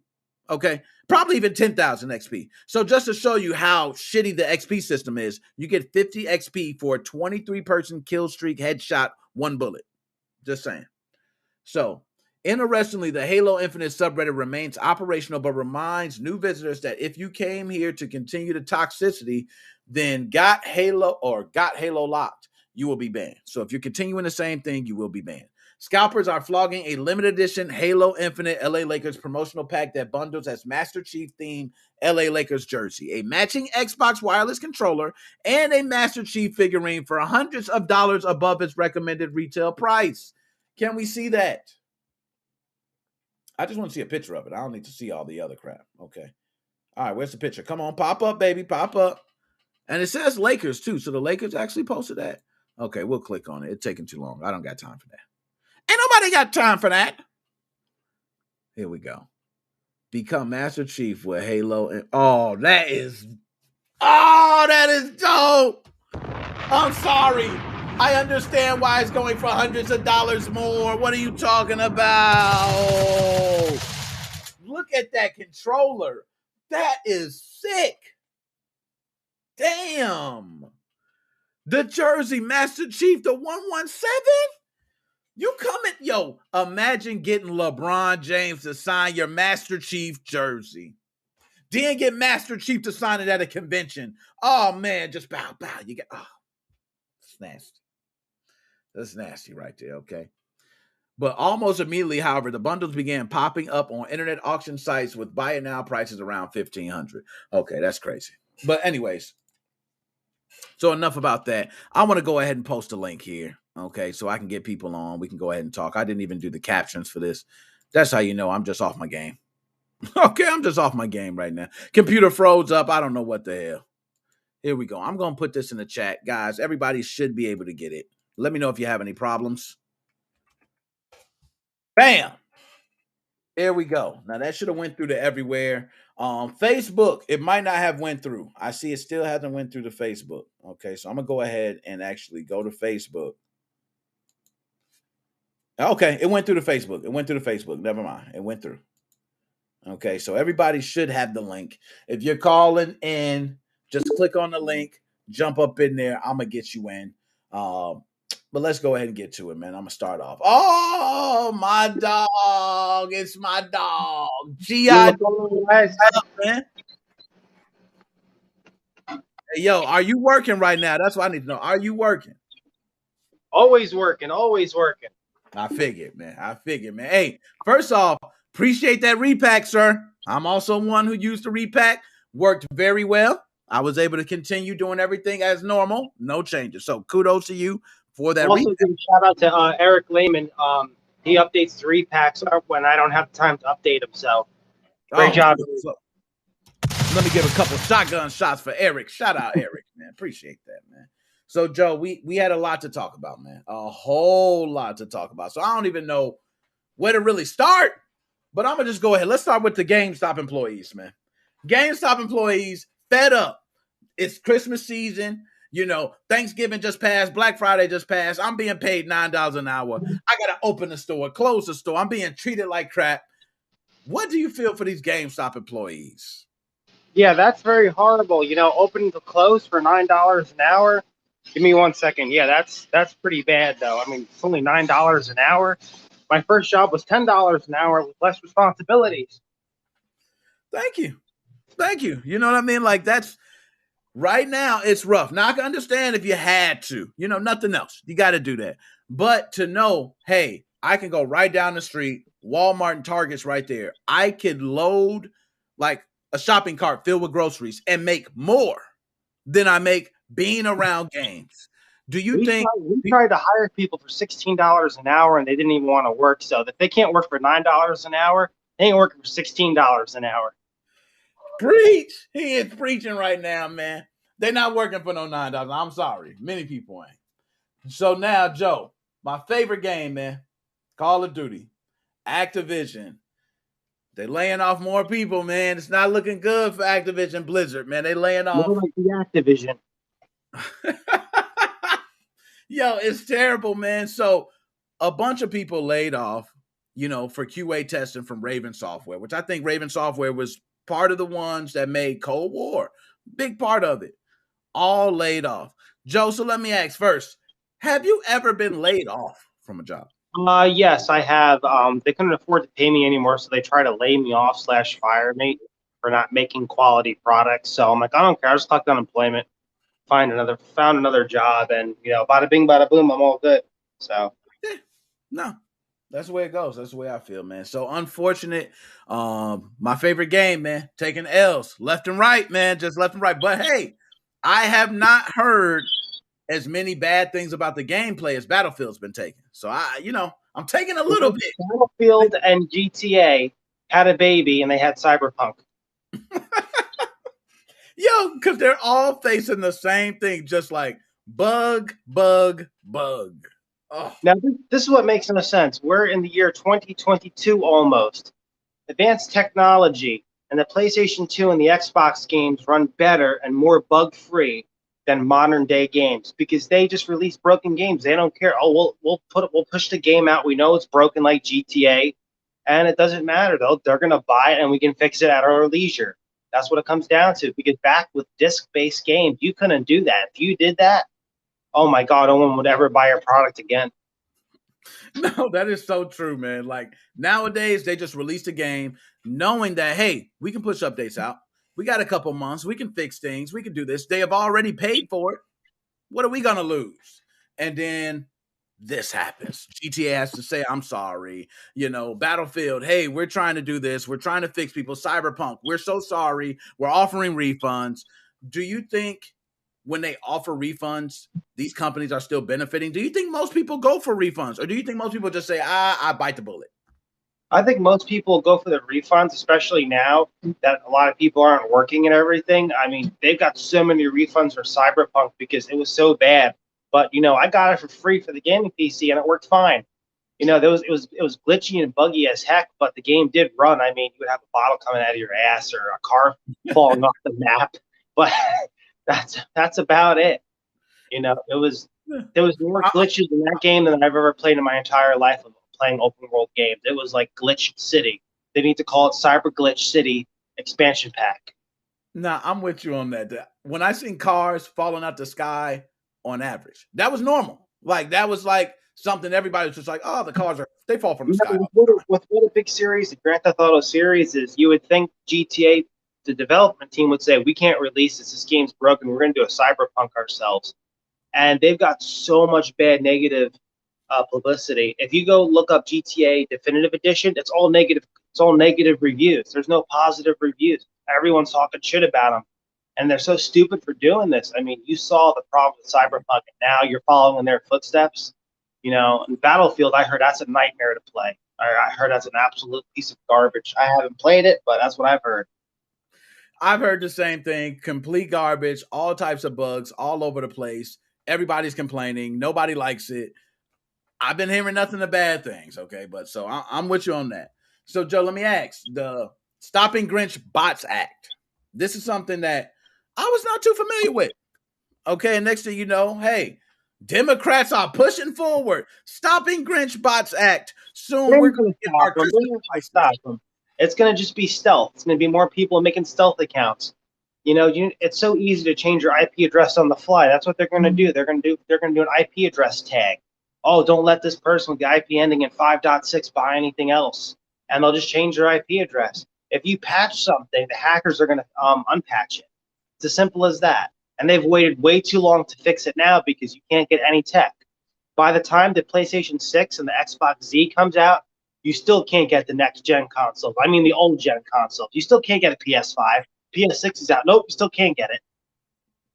okay? Probably even 10,000 XP. So just to show you how shitty the XP system is, you get 50 XP for a 23-person kill streak headshot, one bullet. Just saying. So, interestingly, the Halo Infinite subreddit remains operational, but reminds new visitors that if you came here to continue the toxicity, then got Halo locked, you will be banned. So if you're continuing the same thing, you will be banned. Scalpers are flogging a limited edition Halo Infinite LA Lakers promotional pack that bundles as Master Chief themed LA Lakers jersey, a matching Xbox wireless controller, and a Master Chief figurine for hundreds of dollars above its recommended retail price. Can we see that? I just want to see a picture of it. I don't need to see all the other crap. Okay. All right, where's the picture? Come on, pop up, baby, pop up. And it says Lakers, too. So the Lakers actually posted that. Okay, we'll click on it. It's taking too long. I don't got time for that. Ain't nobody got time for that. Here we go. Become Master Chief with Halo. And that is dope. I'm sorry. I understand why it's going for hundreds of dollars more. What are you talking about? Look at that controller. That is sick. Damn. The jersey, Master Chief, the 117? You coming? Imagine getting LeBron James to sign your Master Chief jersey. Then get Master Chief to sign it at a convention. Oh, man, just bow. You get, it's nasty. That's nasty right there, okay? But almost immediately, however, the bundles began popping up on internet auction sites with buy it now prices around $1,500. Okay, that's crazy. But anyways, so enough about that. I want to go ahead and post a link here, okay, so I can get people on. We can go ahead and talk. I didn't even do the captions for this. That's how you know I'm just off my game. Okay, I'm just off my game right now. Computer froze up. I don't know what the hell. Here we go. I'm going to put this in the chat. Guys, everybody should be able to get it. Let me know if you have any problems. Bam. There we go. Now, that should have went through to everywhere. Facebook, it might not have went through. I see it still hasn't went through to Facebook. Okay, so I'm going to go ahead and actually go to Facebook. Okay, it went through to Facebook. Never mind. It went through. Okay, so everybody should have the link. If you're calling in, just click on the link, jump up in there. I'm going to get you in. But let's go ahead and get to it, man. I'm going to start off. Oh, my dog. It's my dog. G.I. What's up, man? Hey, yo, are you working right now? That's what I need to know. Are you working? Always working. I figured, man. Hey, first off, appreciate that repack, sir. I'm also one who used the repack. Worked very well. I was able to continue doing everything as normal. No changes. So kudos to you for that Also, repack. give a shout out to Eric Lehman. He updates the repacks when I don't have time to update them. So great job. So, let me give a couple shotgun shots for Eric. Shout out Eric, man. Appreciate that, man. So, Joe, we had a lot to talk about, man. A whole lot to talk about. So I don't even know where to really start, but I'm going to just go ahead. Let's start with the GameStop employees, man. GameStop employees fed up. It's Christmas season. You know, Thanksgiving just passed. Black Friday just passed. I'm being paid $9 an hour. I got to open the store, close the store. I'm being treated like crap. What do you feel for these GameStop employees? Yeah, that's very horrible. You know, opening to close for $9 an hour. Give me 1 second. Yeah, that's pretty bad though. I mean, it's only $9 an hour. My first job was $10 an hour with less responsibilities. Thank you. You know what I mean? Like that's right now. It's rough. Now I can understand if you had to. You know, nothing else. You got to do that. But to know, hey, I can go right down the street, Walmart and Target's right there. I could load like a shopping cart filled with groceries and make more than I make being around games. Do you think we tried to hire people for $16 an hour and they didn't even want to work? So if they can't work for $9 an hour, they ain't working for $16 an hour. Preach. He is preaching right now, man. They're not working for no $9. I'm sorry. Many people ain't. So now, Joe, my favorite game, man, Call of Duty, Activision. They're laying off more people, man. It's not looking good for Activision Blizzard, man. They laying off. More like the Activision. Yo, it's terrible, man. So a bunch of people laid off, you know, for QA testing from Raven Software, which I think Raven Software was part of the ones that made Cold War. Big part of it. All laid off. Joe, so let me ask first, have you ever been laid off from a job? Yes, I have. They couldn't afford to pay me anymore, so they tried to lay me off / fire me for not making quality products. So I'm like, I don't care. I just collect unemployment, found another job, and you know, bada bing, bada boom, I'm all good. So yeah, no, that's the way it goes. That's the way I feel, man. So unfortunate. My favorite game, man, taking L's left and right, man, just left and right. But hey, I have not heard as many bad things about the gameplay as Battlefield's been taking. So I'm taking a little bit. Battlefield and GTA had a baby and they had Cyberpunk. Yo, because they're all facing the same thing, just like bug. Oh. Now, this is what makes no sense. We're in the year 2022 almost. Advanced technology and the PlayStation 2 and the Xbox games run better and more bug-free than modern day games because they just release broken games. They don't care. Oh, we'll push the game out. We know it's broken like GTA, and it doesn't matter though. They're gonna buy it and we can fix it at our leisure. That's what it comes down to. Because back with disc-based games, you couldn't do that. If you did that, oh my God, no one would ever buy your product again. No, that is so true, man. Like nowadays, they just release the game knowing that, hey, we can push updates out. We got a couple months. We can fix things. We can do this. They have already paid for it. What are we going to lose? And then this happens. GTA has to say, I'm sorry. You know, Battlefield, hey, we're trying to do this. We're trying to fix people. Cyberpunk, we're so sorry. We're offering refunds. Do you think when they offer refunds, these companies are still benefiting? Do you think most people go for refunds? Or do you think most people just say, I bite the bullet? I think most people go for the refunds, especially now that a lot of people aren't working and everything. I mean, they've got so many refunds for Cyberpunk because it was so bad. But, you know, I got it for free for the gaming PC and it worked fine. You know, it was glitchy and buggy as heck, but the game did run. I mean, you would have a bottle coming out of your ass or a car falling off the map. But that's about it. You know, there was more glitches in that game than I've ever played in my entire life of playing open world games. It was like Glitch City. They need to call it Cyber Glitch City expansion pack. Nah, I'm with you on that. When I seen cars falling out the sky on average, that was normal. Like that was like something everybody was just like, oh, the cars they fall from the sky. With what a big series, the Grand Theft Auto series is, you would think GTA, the development team would say, we can't release this. This game's broken. We're going to do a Cyberpunk ourselves. And they've got so much bad negative publicity. If you go look up GTA Definitive Edition, it's all negative. It's all negative reviews. There's no positive reviews. Everyone's talking shit about them, and they're so stupid for doing this. I mean, you saw the problem with Cyberpunk, and now you're following in their footsteps. You know, in Battlefield, I heard that's a nightmare to play. I heard that's an absolute piece of garbage. I haven't played it, but that's what I've heard. I've heard the same thing. Complete garbage, all types of bugs all over the place. Everybody's complaining. Nobody likes it. I've been hearing nothing but bad things, okay? But so I'm with you on that. So, Joe, let me ask. The Stopping Grinch Bots Act. This is something that I was not too familiar with. Okay, and next thing you know, hey, Democrats are pushing forward. Stopping Grinch Bots Act. Soon we're going to get our stop them. It's going to just be stealth. It's going to be more people making stealth accounts. You know, it's so easy to change your IP address on the fly. That's what they're going to do. They're going to do an IP address tag. Oh, don't let this person with the IP ending in 5.6 buy anything else. And they'll just change their IP address. If you patch something, the hackers are going to unpatch it. It's as simple as that. And they've waited way too long to fix it now because you can't get any tech. By the time the PlayStation 6 and the Xbox Z comes out, you still can't get the next-gen consoles. I mean the old-gen consoles. You still can't get a PS5. PS6 is out. Nope, you still can't get it.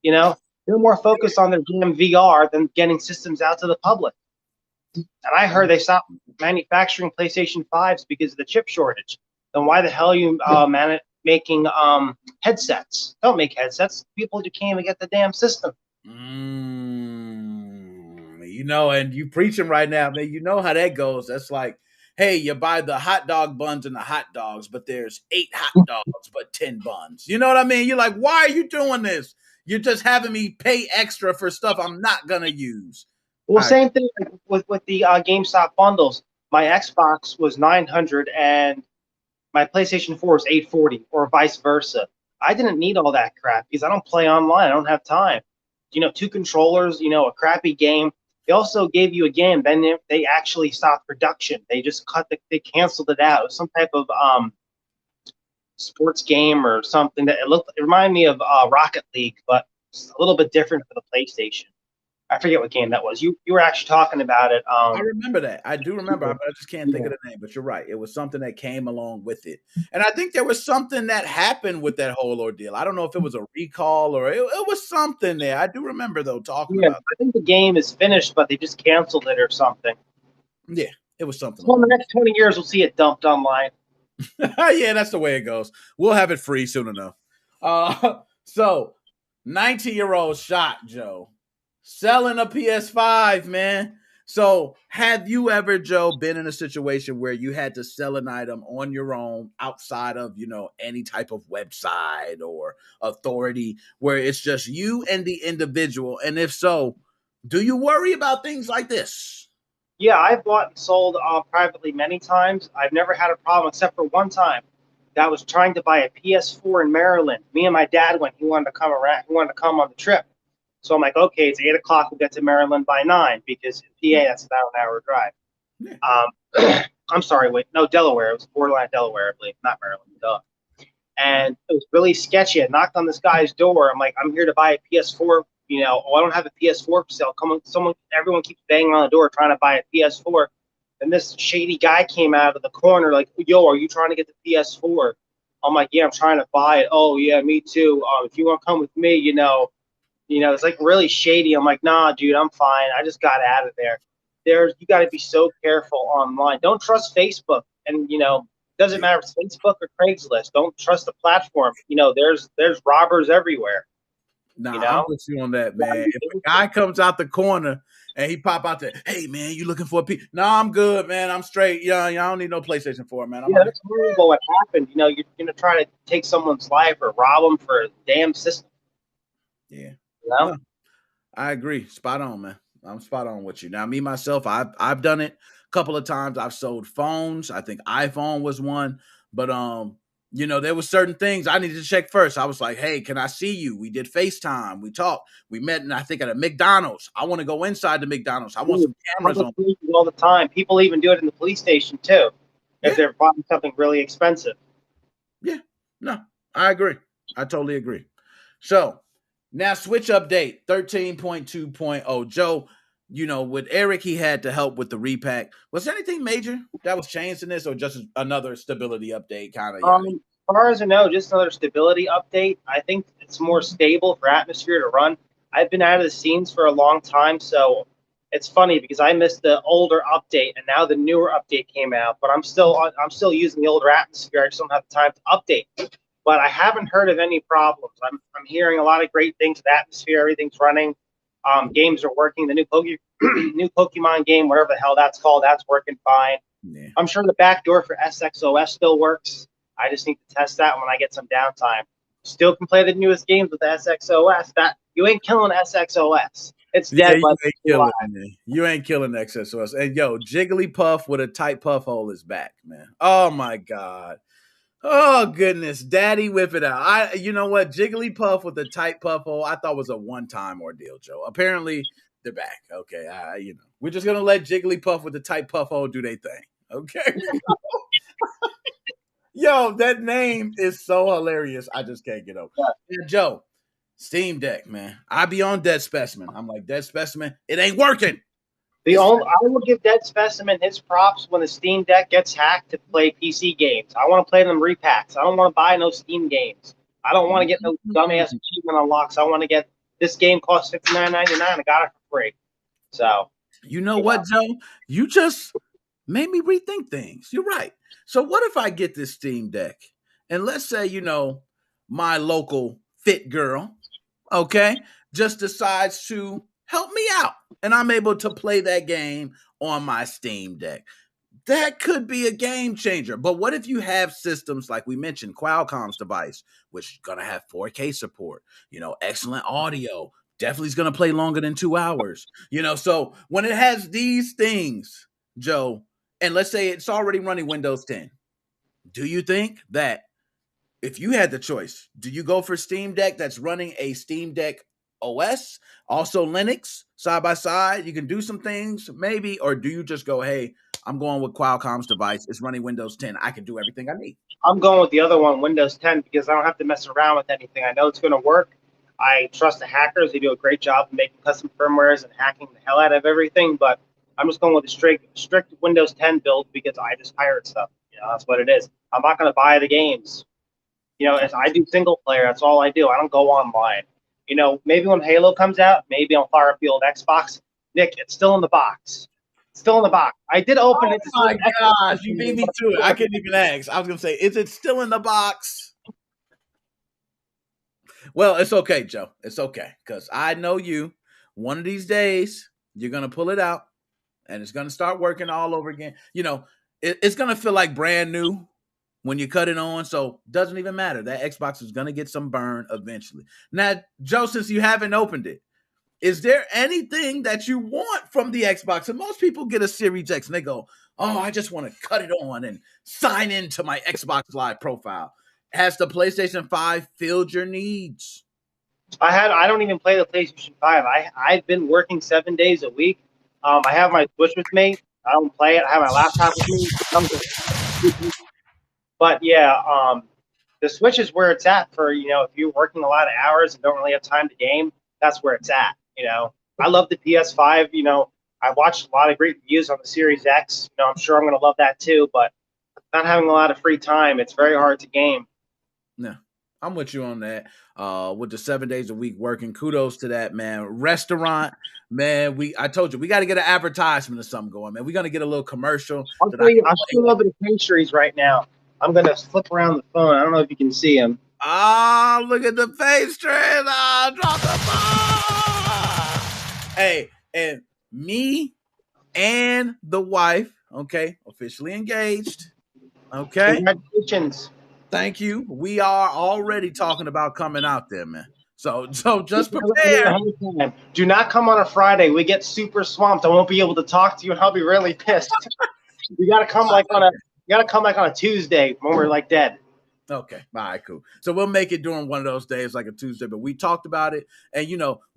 You know, they're more focused on their damn VR than getting systems out to the public. And I heard they stopped manufacturing PlayStation 5s because of the chip shortage. Then why the hell are you making headsets? Don't make headsets. People who can't even get the damn system. You know, and you preaching right now, man. You know how that goes. That's like, hey, you buy the hot dog buns and the hot dogs, but there's 8 hot dogs, but 10 buns. You know what I mean? You're like, why are you doing this? You're just having me pay extra for stuff I'm not going to use. Well, same thing with the GameStop bundles. My Xbox was $900 and my PlayStation 4 is $840, or vice versa. I didn't need all that crap because I don't play online. I don't have time. You know, 2 controllers, you know, a crappy game. They also gave you a game, then they actually stopped production. They just they canceled it out. It was some type of sports game or something that it reminded me of Rocket League, but it's a little bit different for the PlayStation. I forget what game that was. You were actually talking about it. I remember that. I do remember, but I just can't think of the name. But you're right. It was something that came along with it. And I think there was something that happened with that whole ordeal. I don't know if it was a recall or it was something there. I do remember, though, talking about I think the game is finished, but they just canceled it or something. Yeah, it was something. Well, in the next 20 years, we'll see it dumped online. Yeah, that's the way it goes. We'll have it free soon enough. So, 19-year-old shot, Joe. Selling a PS5, man. So have you ever, Joe, been in a situation where you had to sell an item on your own outside of, you know, any type of website or authority where it's just you and the individual? And if so, do you worry about things like this? Yeah, I've bought and sold privately many times. I've never had a problem except for one time. I was trying to buy a PS4 in Maryland. Me and my dad went. He wanted to come around. He wanted to come on the trip. So I'm like, okay, it's 8 o'clock. We'll get to Maryland by 9 because in PA, that's about an hour drive. Yeah. I'm sorry, wait, no, Delaware. It was borderline Delaware, I believe, not Maryland. Duh. And it was really sketchy. I knocked on this guy's door. I'm like, I'm here to buy a PS4. You know, I don't have a PS4 for sale. Everyone keeps banging on the door trying to buy a PS4. And this shady guy came out of the corner like, yo, are you trying to get the PS4? I'm like, yeah, I'm trying to buy it. Oh, yeah, me too. If you want to come with me, you know, it's like really shady. I'm like, nah, dude, I'm fine. I just got out of there. You got to be so careful online. Don't trust Facebook. And, you know, doesn't matter if it's Facebook or Craigslist. Don't trust the platform. You know, there's robbers everywhere. Nah, you know? I'm with you on that, man. If a guy comes out the corner and he pop out there, hey, man, you looking for a piece? No, I'm good, man. I'm straight. Yeah, I don't need no PlayStation 4, man. That's horrible what happened. You know, you're going to try to take someone's life or rob them for a damn system. Yeah. No? I agree. Spot on, man. I'm spot on with you. Now, me, myself, I've done it a couple of times. I've sold phones. I think iPhone was one. But, you know, there were certain things I needed to check first. I was like, hey, can I see you? We did FaceTime. We talked. We met, I think, at a McDonald's. I want to go inside the McDonald's. I want some cameras on. All the time. People even do it in the police station, too, if they're buying something really expensive. Yeah. No, I agree. I totally agree. So, now, Switch update 13.2.0. Joe, with Eric, he had to help with the repack. Was there anything major that was changed in this, or just another stability update kind of? As far as I know, just another stability update. I think it's more stable for Atmosphere to run. I've been out of the scenes for a long time, so it's funny because I missed the older update, and now the newer update came out. But I'm still using the older Atmosphere. I just don't have the time to update. But I haven't heard of any problems. I'm hearing a lot of great things with Atmosphere. Everything's running. Games are working. The new Pokemon game, whatever the hell that's called, that's working fine. Yeah. I'm sure the backdoor for SXOS still works. I just need to test that when I get some downtime. Still can play the newest games with SXOS. That you ain't killing SXOS. It's dead. You ain't killing XSOS. And Jigglypuff with a tight puff hole is back, man. Oh my God. Oh goodness, Daddy, whip it out. You know what? Jigglypuff with the tight puff hole, I thought was a one-time ordeal, Joe. Apparently, they're back. Okay, we're just gonna let Jigglypuff with the tight puff hole do their thing. Okay. Yo, that name is so hilarious. I just can't get over. Yeah, Joe, Steam Deck, man. I be on Dead Specimen. I'm like, Dead Specimen, it ain't working. I will give Dead Specimen his props when the Steam Deck gets hacked to play PC games. I want to play them repacks. I don't want to buy no Steam games. I don't want to get no dumbass achievement unlocks. I want to get this game costs $59.99. I got it for free. So you know what, Joe? You just made me rethink things. You're right. So what if I get this Steam Deck and let's say, my local fit girl, okay, just decides to help me out and I'm able to play that game on my Steam Deck. That could be a game changer. But what if you have systems like we mentioned, Qualcomm's device, which is going to have 4K support, excellent audio, definitely is going to play longer than 2 hours, so when it has these things, Joe, and let's say it's already running Windows 10, do you think that if you had the choice, do you go for Steam Deck that's running a Steam Deck OS, also Linux, side by side? You can do some things maybe, or do you just go, hey, I'm going with Qualcomm's device. It's running Windows 10. I can do everything I need. I'm going with the other one, Windows 10, because I don't have to mess around with anything. I know it's going to work. I trust the hackers. They do a great job of making custom firmwares and hacking the hell out of everything, but I'm just going with a strict Windows 10 build because I just pirate stuff. That's what it is. I'm not going to buy the games. I do single player. That's all I do. I don't go online. Maybe when Halo comes out, maybe I'll fire up the old Xbox. Nick, it's still in the box. It's still in the box. I did open it. Oh, my gosh. You beat me to it. I couldn't even ask. I was going to say, is it still in the box? Well, it's okay, Joe. It's okay. Because I know you. One of these days, you're going to pull it out, and it's going to start working all over again. It's going to feel like brand new when you cut it on, so it doesn't even matter. That Xbox is going to get some burn eventually. Now, Joe, since you haven't opened it, is there anything that you want from the Xbox? And most people get a Series X and they go, oh, I just want to cut it on and sign into my Xbox Live profile. Has the PlayStation 5 filled your needs? I don't even play the PlayStation 5. I've been working 7 days a week. I have my Switch with me. I don't play it. I have my laptop with me. But yeah, the Switch is where it's at for, if you're working a lot of hours and don't really have time to game, that's where it's at. I love the PS5. I watched a lot of great reviews on the Series X. I'm sure I'm going to love that too, but not having a lot of free time, it's very hard to game. No, I'm with you on that. With the 7 days a week working, kudos to that, man. Restaurant, man. I told you, we got to get an advertisement or something going, man. We're going to get a little commercial. I'm doing a little bit of pastries right now. I'm going to flip around the phone. I don't know if you can see them. Oh, look at the pastry. Oh, drop the ball. Hey, and me and the wife, okay, officially engaged. Okay. Congratulations. Thank you. We are already talking about coming out there, man. So just prepare. Do not come on a Friday. We get super swamped. I won't be able to talk to you, and I'll be really pissed. You got to come on a Tuesday when we're like dead. Okay. All right, cool. So we'll make it during one of those days, like a Tuesday. But we talked about it, and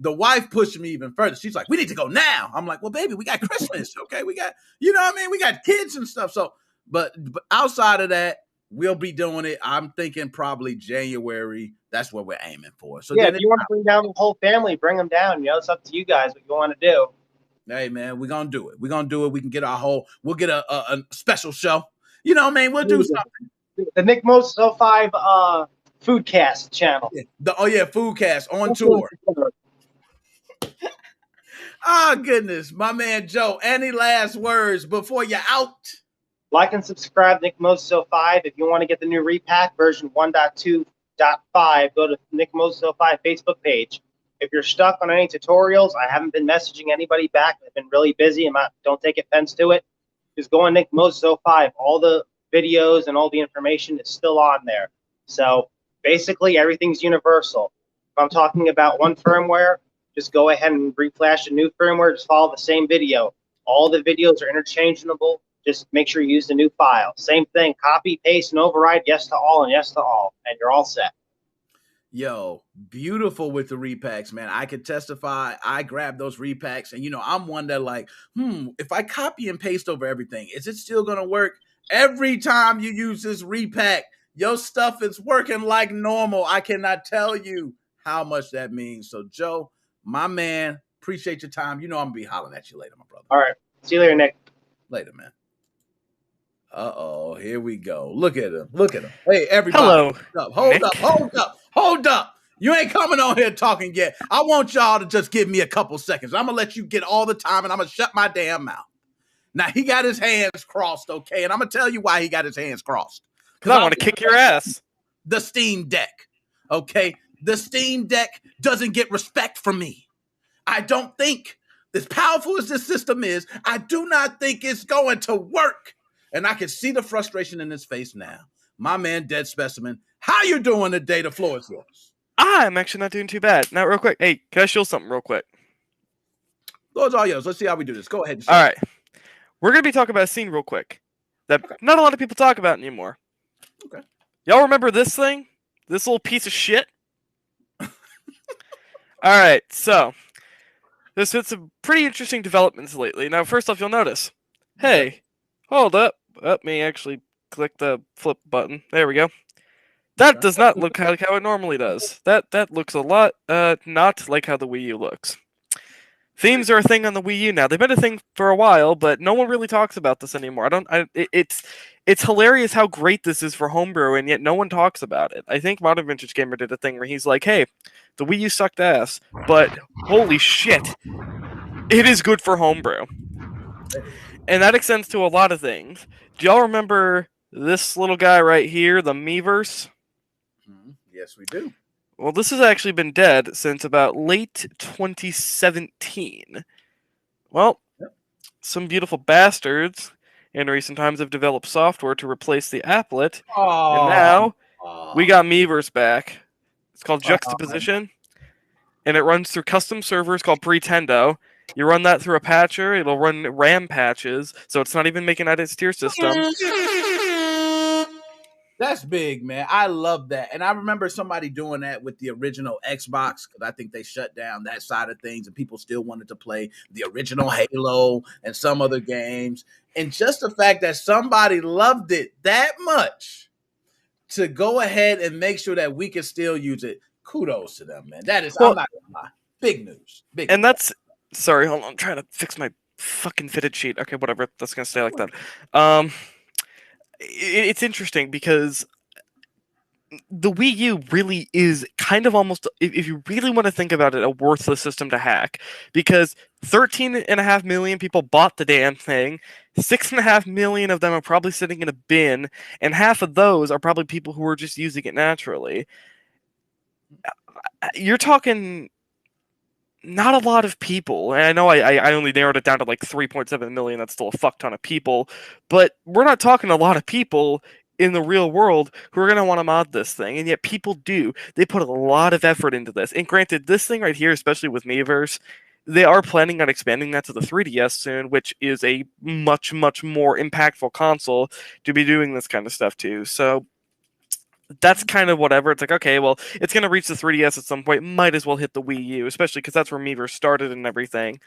the wife pushed me even further. She's like, "We need to go now." I'm like, "Well, baby, we got Christmas. Okay, we got, what I mean, we got kids and stuff." So, but outside of that, we'll be doing it. I'm thinking probably January. That's what we're aiming for. So yeah, if you want to bring down the whole family, bring them down. It's up to you guys what you want to do. Hey, man, we're going to do it. We're going to do it. We can get we'll get a special show. You know what I mean? We'll do something. The Nickmoses05 Foodcast channel. Foodcast on tour. Oh, goodness. My man, Joe, any last words before you're out? Like and subscribe, Nickmoses05. If you want to get the new repack version 1.2.5, go to Nickmoses05 Facebook page. If you're stuck on any tutorials, I haven't been messaging anybody back. I've been really busy. Don't take offense to it. Just go on Nickmoses05. All the videos and all the information is still on there. So basically, everything's universal. If I'm talking about one firmware, just go ahead and reflash a new firmware. Just follow the same video. All the videos are interchangeable. Just make sure you use the new file. Same thing. Copy, paste, and override. Yes to all and yes to all. And you're all set. Yo, beautiful with the repacks, man. I can testify. I grabbed those repacks, and I'm one that like, if I copy and paste over everything, is it still gonna work? Every time you use this repack, your stuff is working like normal. I cannot tell you how much that means. So, Joe, my man, appreciate your time. I'm gonna be hollering at you later, my brother. All right. See you later, Nick. Later, man. Uh-oh, here we go. Look at him. Hey, everybody. Hello. Hold up. You ain't coming on here talking yet. I want y'all to just give me a couple seconds. I'm going to let you get all the time, and I'm going to shut my damn mouth. Now, he got his hands crossed, okay? And I'm going to tell you why he got his hands crossed. Because I want to kick your ass. The Steam Deck, okay? The Steam Deck doesn't get respect from me. I don't think, as powerful as this system is, I do not think it's going to work. And I can see the frustration in his face now. My man, Dead Specimen, how you doing today? The floor is yours. I'm actually not doing too bad. Now, real quick. Hey, can I show something real quick? Floor's all yours. Let's see how we do this. Go ahead and show. All right. We're going to be talking about a scene real quick that not a lot of people talk about anymore. Okay. Y'all remember this thing? This little piece of shit? All right. So, there's been some pretty interesting developments lately. Now, first off, you'll notice. Hey, hold up. Let me actually click the flip button. There we go. That does not look like how it normally does. That looks a lot not like how the Wii U looks. Themes are a thing on the Wii U now. They've been a thing for a while, but no one really talks about this anymore. It's hilarious how great this is for homebrew, and yet no one talks about it. I think Modern Vintage Gamer did a thing where he's like, hey, the Wii U sucked ass, but holy shit, it is good for homebrew. And that extends to a lot of things. Do y'all remember this little guy right here, the Miiverse? Yes, we do. Well, this has actually been dead since about late 2017. Well, some beautiful bastards in recent times have developed software to replace the applet. And now we got Miiverse back. It's called Juxtaposition. And it runs through custom servers called Pretendo. You run that through a patcher, it'll run RAM patches, so it's not even making out its tier system. That's big, man. I love that. And I remember somebody doing that with the original Xbox, because I think they shut down that side of things, and people still wanted to play the original Halo and some other games. And just the fact that somebody loved it that much to go ahead and make sure that we can still use it, kudos to them, man. That is, I'm not gonna lie, big news. And that's... Sorry, hold on. I'm trying to fix my fucking fitted sheet. Okay, whatever. That's going to stay like that. It's interesting because the Wii U really is kind of almost, if you really want to think about it, a worthless system to hack. Because 13.5 million people bought the damn thing. 6.5 million of them are probably sitting in a bin. And half of those are probably people who are just using it naturally. You're talking... Not a lot of people, and I know I only narrowed it down to like 3.7 million, that's still a fuck ton of people, but we're not talking a lot of people in the real world who are going to want to mod this thing, and yet people do. They put a lot of effort into this, and granted, this thing right here, especially with Miiverse, they are planning on expanding that to the 3DS soon, which is a much, much more impactful console to be doing this kind of stuff to, so... That's kind of whatever. It's like, okay, well, it's going to reach the 3DS at some point. Might as well hit the Wii U, especially because that's where Miiverse started and everything.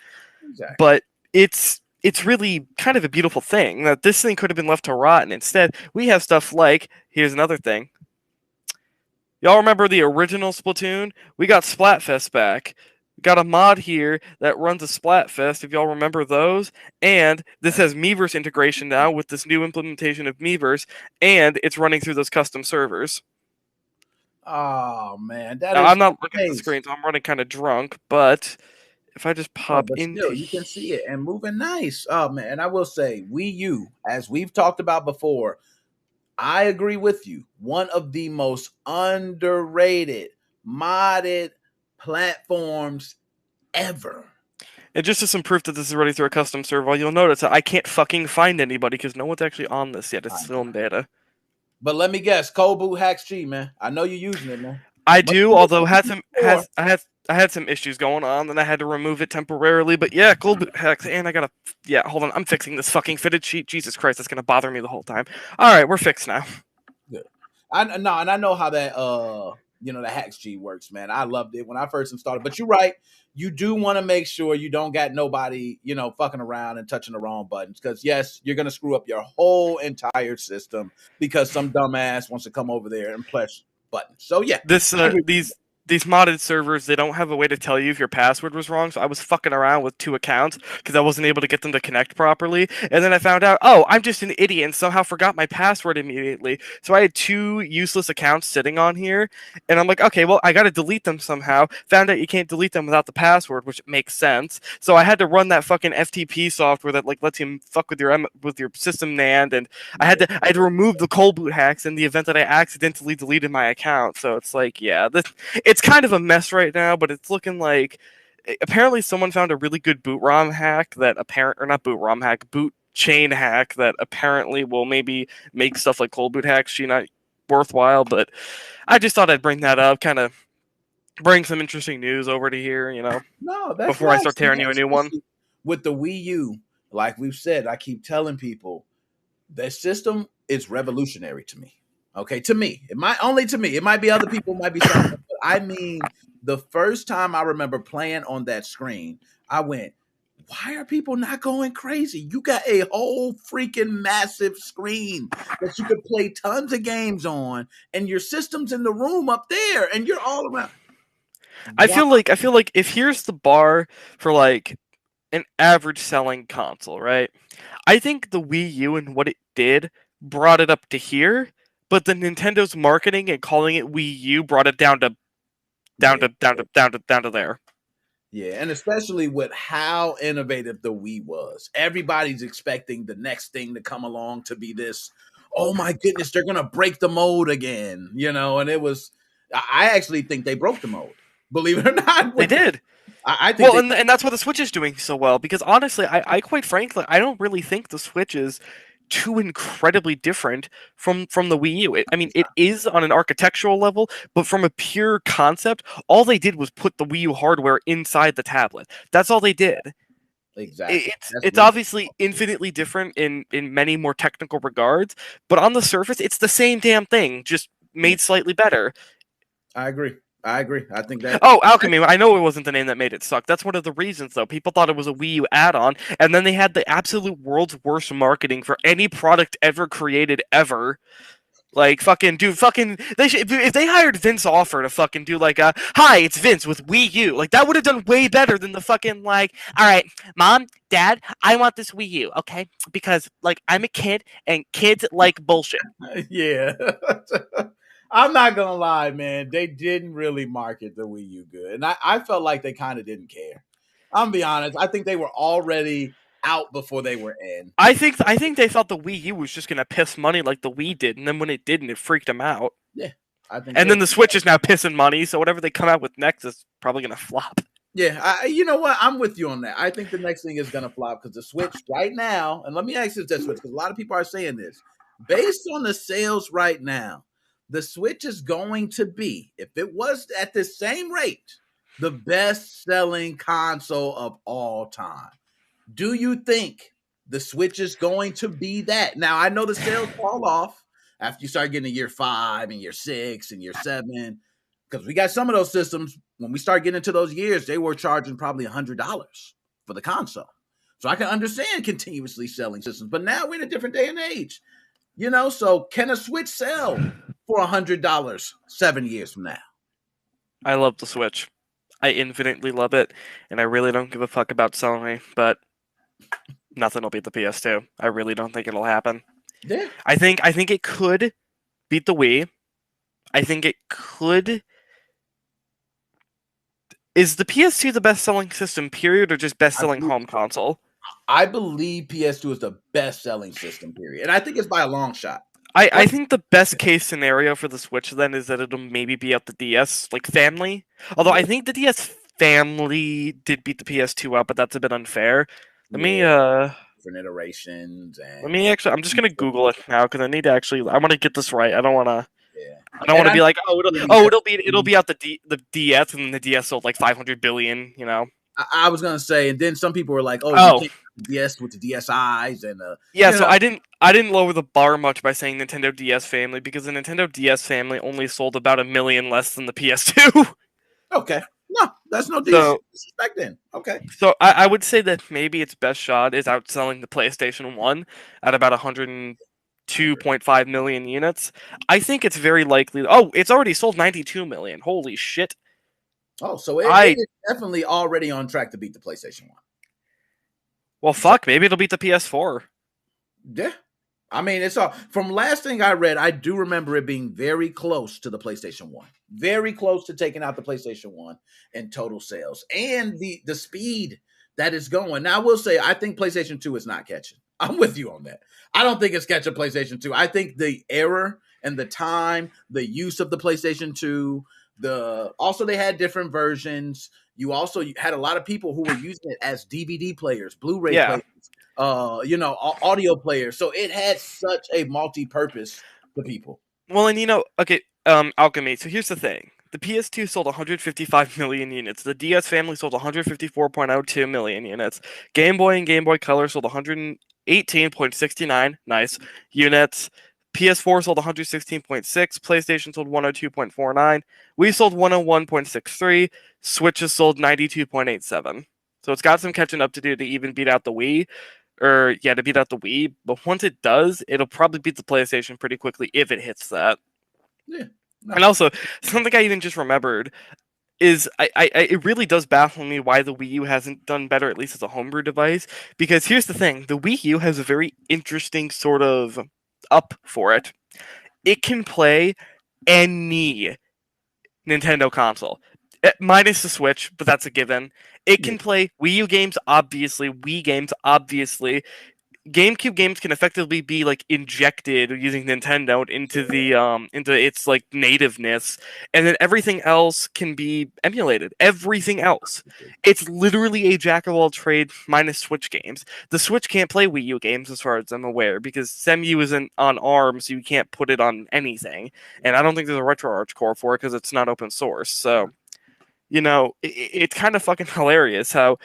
Exactly. But it's really kind of a beautiful thing that this thing could have been left to rot, and instead we have stuff like, here's another thing. Y'all remember the original Splatoon? We got Splatfest back. got a mod here that runs a Splatfest, if y'all remember those, and this has Miiverse integration now with this new implementation of Miiverse, and it's running through those custom servers. Oh man, Now, I'm not looking at the screen, so I'm running kind of drunk, but if I just pop into... Still, you can see it and moving nice. Oh man, and I will say, Wii U, as we've talked about before, I agree with you. One of the most underrated modded platforms ever. And just as some proof that this is ready through a custom server, you'll notice that I can't fucking find anybody because no one's actually on this yet. It's still in beta. But let me guess, Cold Boot Hacks G, man. I know you're using it, man. I do, although I had some issues going on, and I had to remove it temporarily. But yeah, Cold Boot Hacks, and I gotta hold on, I'm fixing this fucking fitted sheet. Jesus Christ, that's gonna bother me the whole time. All right, we're fixed now. Good. I know how that the Hacks G works, man. I loved it when I first installed it. But you're right. You do want to make sure you don't got nobody, fucking around and touching the wrong buttons. Because, yes, you're going to screw up your whole entire system because some dumbass wants to come over there and press buttons. So, yeah. These modded servers, they don't have a way to tell you if your password was wrong, so I was fucking around with 2 accounts because I wasn't able to get them to connect properly, and then I found out, I'm just an idiot and somehow forgot my password immediately, so I had 2 useless accounts sitting on here, and I'm like, okay, well, I gotta delete them somehow. Found out you can't delete them without the password, which makes sense, so I had to run that fucking FTP software that, lets him fuck with your system NAND, and I had to remove the Cold Boot hacks in the event that I accidentally deleted my account, so it's like, yeah, it's kind of a mess right now, but it's looking like apparently someone found a really good boot ROM hack boot chain hack that apparently will maybe make stuff like Cold Boot hacks not worthwhile. But I just thought I'd bring that up, kind of bring some interesting news over to here, No, that's before I start tearing you a new one. With the Wii U, like we've said, I keep telling people the system is revolutionary to me. Okay, to me. It might be other people, might be something. But I mean, the first time I remember playing on that screen, I went, why are people not going crazy? You got a whole freaking massive screen that you could play tons of games on, and your system's in the room up there, and you're all around. I feel like if here's the bar for like an average selling console, right? I think the Wii U and what it did brought it up to here. But the Nintendo's marketing and calling it Wii U brought it down to there. Yeah, and especially with how innovative the Wii was. Everybody's expecting the next thing to come along to be this, oh my goodness, they're going to break the mold again, and it was, I actually think they broke the mold, believe it or not. They did. I think and that's why the Switch is doing so well, because honestly, I quite frankly, I don't really think the Switch is too incredibly different from the Wii U. It is on an architectural level, but from a pure concept, all they did was put the Wii U hardware inside the tablet. That's all they did. Exactly. It's obviously infinitely different in many more technical regards, but on the surface, it's the same damn thing, just made slightly better. I agree. I think that... Oh, Alchemy. I know it wasn't the name that made it suck. That's one of the reasons, though. People thought it was a Wii U add-on, and then they had the absolute world's worst marketing for any product ever created ever. Like, if they hired Vince Offer to fucking do, like, hi, it's Vince with Wii U, like, that would have done way better than the fucking, like, all right, Mom, Dad, I want this Wii U, okay? Because, like, I'm a kid, and kids like bullshit. Yeah. I'm not gonna lie, man. They didn't really market the Wii U good, and I felt like they kind of didn't care. I'm gonna be honest. I think they were already out before they were in. I think they thought the Wii U was just gonna piss money like the Wii did, and then when it didn't, it freaked them out. Yeah, I think. And then the Switch is now pissing money, so whatever they come out with next is probably gonna flop. Yeah, you know what? I'm with you on that. I think the next thing is gonna flop because the Switch right now, and let me ask you this, because a lot of people are saying this, based on the sales right now. The Switch is going to be, if it was at the same rate, the best-selling console of all time. Do you think the Switch is going to be that? Now, I know the sales fall off after you start getting to year 5 and year 6 and year 7, because we got some of those systems, when we start getting into those years, they were charging probably $100 for the console. So I can understand continuously selling systems, but now we're in a different day and age. So can a Switch sell for $100 7 years from now? I love the Switch. I infinitely love it, and I really don't give a fuck about Sony, but nothing will beat the PS2. I really don't think it'll happen. Yeah. I think it could beat the Wii. I think it could. Is the PS2 the best-selling system, period, or just best-selling home console? I believe PS2 is the best-selling system, period. And I think it's by a long shot. I think the best case scenario for the Switch then is that it'll maybe be out the DS family. Although I think the DS family did beat the PS2 out, but that's a bit unfair. Different iterations and I'm just gonna Google it now because I need to I want to get this right. I don't want to. Yeah. I don't want to be like, it'll be out the DS, and the DS sold like 500 billion. You know. I was gonna say, and then some people were like, "Oh, you can't DS with the DSi's and So I didn't lower the bar much by saying Nintendo DS family because the Nintendo DS family only sold about 1 million less than the PS2. Okay, no, that's no disrespect then. Okay, so I would say that maybe its best shot is outselling the PlayStation 1 at about 102.5 million units. I think it's very likely. Oh, it's already sold 92 million. Holy shit! Oh, so it is definitely already on track to beat the PlayStation 1. Well, fuck, maybe it'll beat the PS4. Yeah. I mean, it's all from last thing I read, I do remember it being very close to the PlayStation 1. Very close to taking out the PlayStation 1 in total sales. And the speed that it's going. Now, I will say, I think PlayStation 2 is not catching. I'm with you on that. I don't think it's catching PlayStation 2. I think the error and the time, the use of the PlayStation 2, also they had different versions. You also had a lot of people who were using it as DVD players, Blu-ray players, audio players. So it had such a multi-purpose to people. Well, and Alchemy. So here's the thing: the PS2 sold 155 million units. The DS family sold 154.02 million units. Game Boy and Game Boy Color sold 118.69 units. PS4 sold 116.6, PlayStation sold 102.49, Wii sold 101.63, Switches sold 92.87. So it's got some catching up to do to even beat out the Wii, to beat out the Wii. But once it does, it'll probably beat the PlayStation pretty quickly if it hits that. Yeah. No. And also, something I even just remembered is it really does baffle me why the Wii U hasn't done better, at least as a homebrew device. Because here's the thing, the Wii U has a very interesting sort of up for it. It can play any Nintendo console, minus the Switch, but that's a given. It can play Wii U games, obviously, Wii games, obviously. GameCube games can effectively be injected using Nintendo into its nativeness, and then everything else can be emulated. Everything else, it's literally a jack of all trades minus Switch games. The Switch can't play Wii U games, as far as I'm aware, because SEMU isn't on ARM, so you can't put it on anything. And I don't think there's a RetroArch core for it because it's not open source. So, it's kind of fucking hilarious how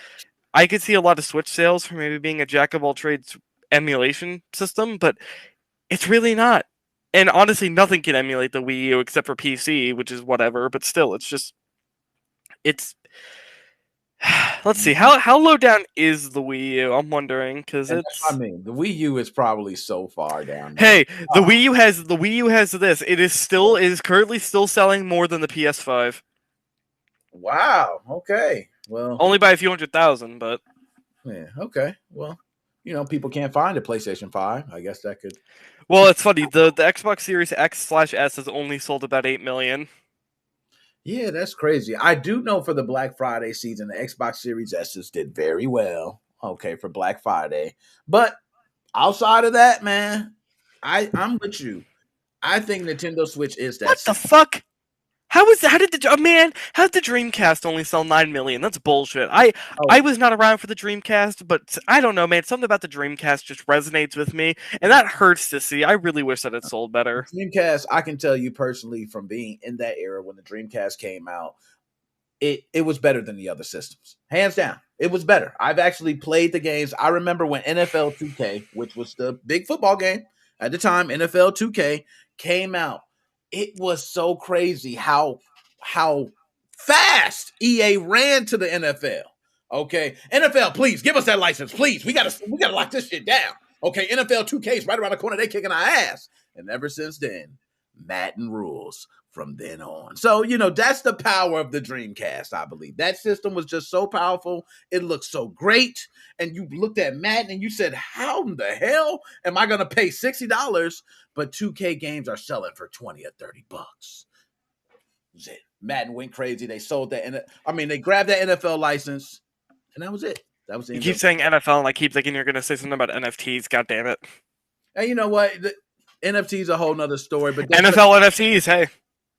I could see a lot of Switch sales for maybe being a jack of all trades emulation system, but it's really not. And honestly, nothing can emulate the Wii U except for PC, which is whatever, but still, it's let's see, how low down is the Wii U? I'm wondering, because the Wii U is probably so far down now. Hey, the Wii U has this. It is currently still selling more than the PS5. Wow. Okay. Well, only by a few 100,000, but yeah. Okay. Well, people can't find a PlayStation 5. I guess that could. Well, it's funny. The Xbox Series X/S has only sold about 8 million. Yeah, that's crazy. I do know for the Black Friday season, the Xbox Series S's did very well. Okay, for Black Friday, but outside of that, man, I'm with you. I think Nintendo Switch is that. What the fuck? How did the Dreamcast only sell 9 million? That's bullshit. I was not around for the Dreamcast, but I don't know, man. Something about the Dreamcast just resonates with me, and that hurts to see. I really wish that it sold better. Dreamcast, I can tell you personally from being in that era when the Dreamcast came out, it was better than the other systems. Hands down. It was better. I've actually played the games. I remember when NFL 2K, which was the big football game at the time, NFL 2K came out. It was so crazy how fast EA ran to the NFL. Okay, NFL, please give us that license, please. We gotta lock this shit down. Okay, NFL 2K is right around the corner. They kicking our ass, and ever since then, Madden rules. from then on. So, that's the power of the Dreamcast, I believe. That system was just so powerful. It looked so great. And you looked at Madden and you said, how in the hell am I going to pay $60? But 2K games are selling for 20 or 30 bucks. Madden went crazy. They sold that. They grabbed that NFL license, and that was it. That was the You keep saying NFL, and I keep thinking you're going to say something about NFTs. God damn it. And you know what? The NFTs a whole nother story. But NFL NFTs, hey.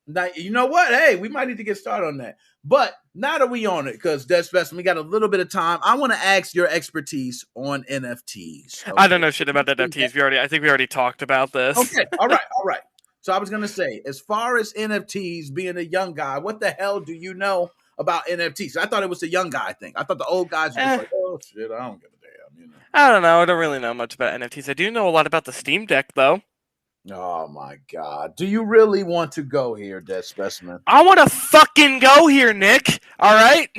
Now, you know what? Hey, we might need to get started on that. But now that we on it, because Dead Specimen, we got a little bit of time. I want to ask your expertise on NFTs. Okay? I don't know shit about NFTs. I think we already talked about this. Okay, all right. So I was going to say, as far as NFTs, being a young guy, what the hell do you know about NFTs? I thought it was a young guy thing. I thought the old guys were just like, oh, shit, I don't give a damn. I don't know. I don't really know much about NFTs. I do know a lot about the Steam Deck, though. Oh, my God. Do you really want to go here, Dead Specimen? I want to fucking go here, Nick. All right?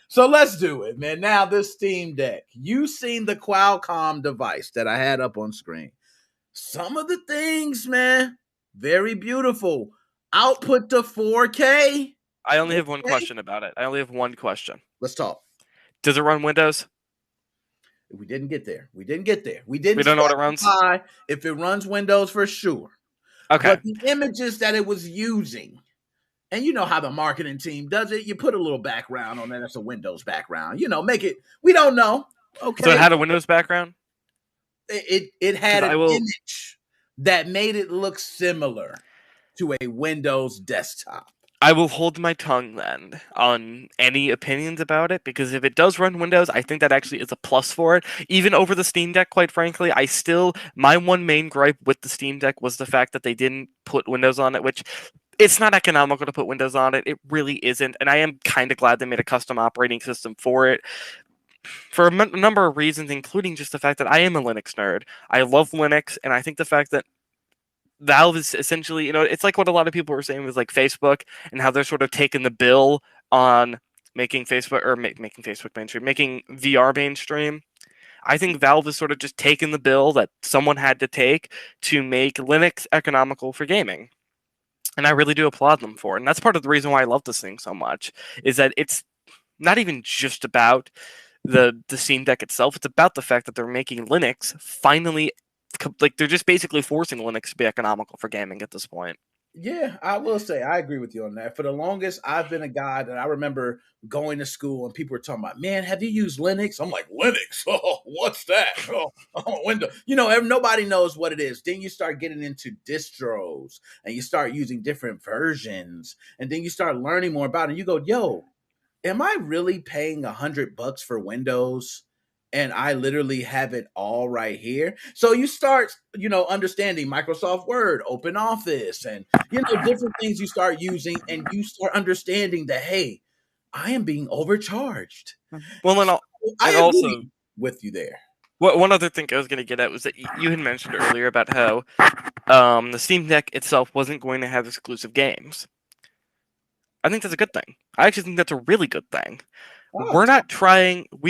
So let's do it, man. Now, this Steam Deck. You seen the Qualcomm device that I had up on screen. Some of the things, man, very beautiful. Output to 4K. I only have one question about it. Let's talk. Does it run Windows? We didn't get there. We don't know what it runs? If it runs Windows, for sure. Okay. But the images that it was using, and you know how the marketing team does it, you put a little background on there. That's a Windows background. Make it, we don't know. Okay. So it had a Windows background? It had an image that made it look similar to a Windows desktop. I will hold my tongue then on any opinions about it, because if it does run Windows, I think that actually is a plus for it. Even over the Steam Deck, quite frankly, my one main gripe with the Steam Deck was the fact that they didn't put Windows on it, which it's not economical to put Windows on it. It really isn't. And I am kind of glad they made a custom operating system for it. For a number of reasons, including just the fact that I am a Linux nerd. I love Linux, and I think the fact that Valve is essentially, it's like what a lot of people were saying with like Facebook and how they're sort of taking the bill on making Facebook or making Facebook mainstream, making VR mainstream. I think Valve is sort of just taking the bill that someone had to take to make Linux economical for gaming. And I really do applaud them for it. And that's part of the reason why I love this thing so much, is that it's not even just about the Steam Deck itself. It's about the fact that they're making Linux finally, like, they're just basically forcing Linux to be economical for gaming at this point. Yeah, I will say I agree with you on that. For the longest, I've been a guy that I remember going to school and people were talking about, man, have you used Linux? I'm like, Linux? Oh, what's that? Oh, Windows. Nobody knows what it is. Then you start getting into distros and you start using different versions, and then you start learning more about it. And you go, yo, am I really paying $100 for Windows? And I literally have it all right here. So you start, understanding Microsoft Word, Open Office, and, different things you start using, and you start understanding that, hey, I am being overcharged. Well, and I agree with you there. One other thing I was going to get at was that you had mentioned earlier about how the Steam Deck itself wasn't going to have exclusive games. I think that's a good thing. I actually think that's a really good thing. Oh. We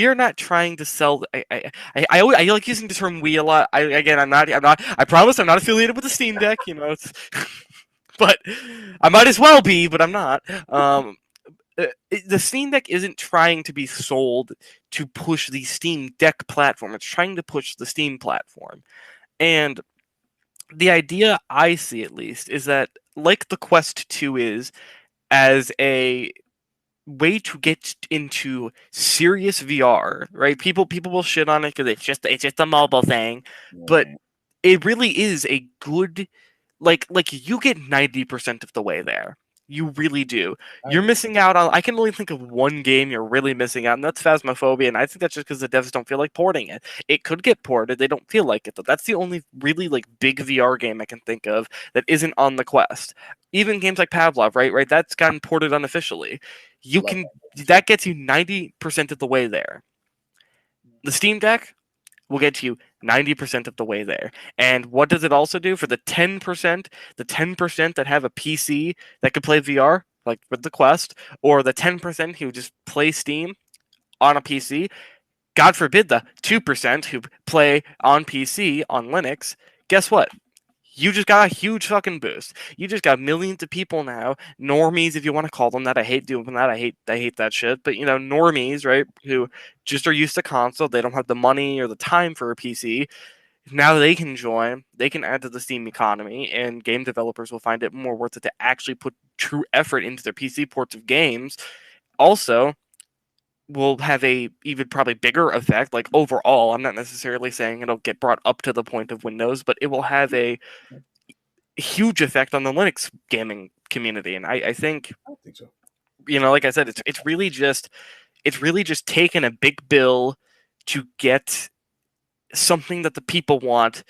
are not trying to sell. I like using the term "we" a lot. I promise I'm not affiliated with the Steam Deck. But I might as well be. But I'm not. The Steam Deck isn't trying to be sold to push the Steam Deck platform. It's trying to push the Steam platform, and the idea I see, at least, is that like the Quest 2 is, as a way to get into serious VR, right? People will shit on it because it's just a mobile thing, but it really is a good, like you get 90% of the way there. You really do. You're missing out on. I can only think of one game you're really missing out, and that's Phasmophobia. And I think that's just because the devs don't feel like porting it. It could get ported. They don't feel like it though. That's the only really big VR game I can think of that isn't on the Quest. Even games like Pavlov, right? That's gotten ported unofficially. That gets you 90% of the way there. The Steam Deck will get you 90% of the way there. And what does it also do for the 10%? The 10% that have a PC that could play VR, like with the Quest, or the 10% who just play Steam on a PC, God forbid the 2% who play on PC on Linux, guess what? you just got a huge fucking boost. You just got millions of people now, normies, if you want to call them that. I hate doing that. I hate that shit. But normies, right? Who just are used to console. They don't have the money or the time for a PC. Now they can join. They can add to the Steam economy, and game developers will find it more worth it to actually put true effort into their PC ports of games. Also, will have a even probably bigger effect. Like overall, I'm not necessarily saying it'll get brought up to the point of Windows, but it will have a huge effect on the Linux gaming community. And I think, so. Like I said, it's really just taking a big bill to get something that the people want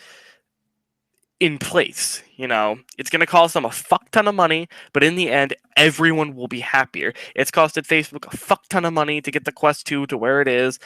in place. It's going to cost them a fuck ton of money, but in the end, everyone will be happier. It's costed Facebook a fuck ton of money to get the Quest 2 to where it is,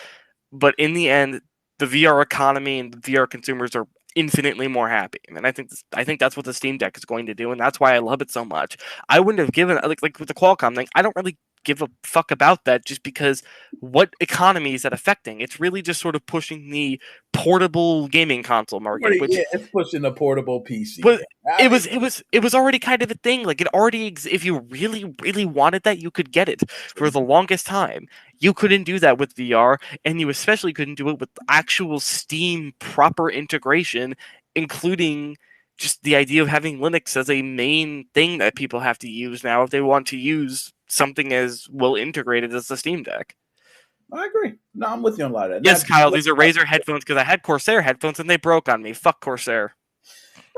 but in the end, the VR economy and the VR consumers are infinitely more happy. And I think that's what the Steam Deck is going to do, and that's why I love it so much. I wouldn't have given, like with the Qualcomm thing, I don't really give a fuck about that, just because what economy is that affecting? It's really just sort of pushing the portable gaming console market. Which, it's pushing the portable PC. But it was already kind of a thing. Like, it already if you really, really wanted that, you could get it for the longest time. You couldn't do that with VR, and you especially couldn't do it with actual Steam proper integration, including just the idea of having Linux as a main thing that people have to use now if they want to use something as well integrated as the Steam Deck. I agree. No, I'm with you on a lot of that. Yes, Kyle, these are Razer headphones because I had Corsair headphones and they broke on me. Fuck Corsair.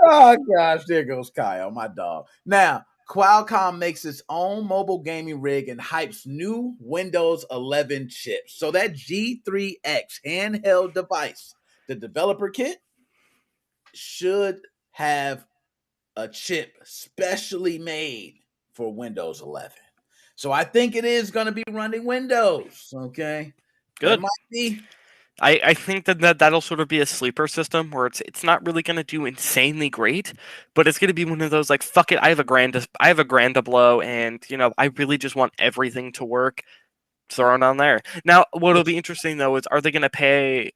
Oh, gosh, there goes Kyle, my dog. Now, Qualcomm makes its own mobile gaming rig and hypes new Windows 11 chips. So that G3X handheld device, the developer kit, should have a chip specially made for Windows 11. So I think it is going to be running Windows. Okay, good. It might be. I think that'll sort of be a sleeper system where it's not really going to do insanely great, but it's going to be one of those like, fuck it, I have a grand to blow, and I really just want everything to work. Throw it on there. Now, what'll be interesting though is, are they going to pay?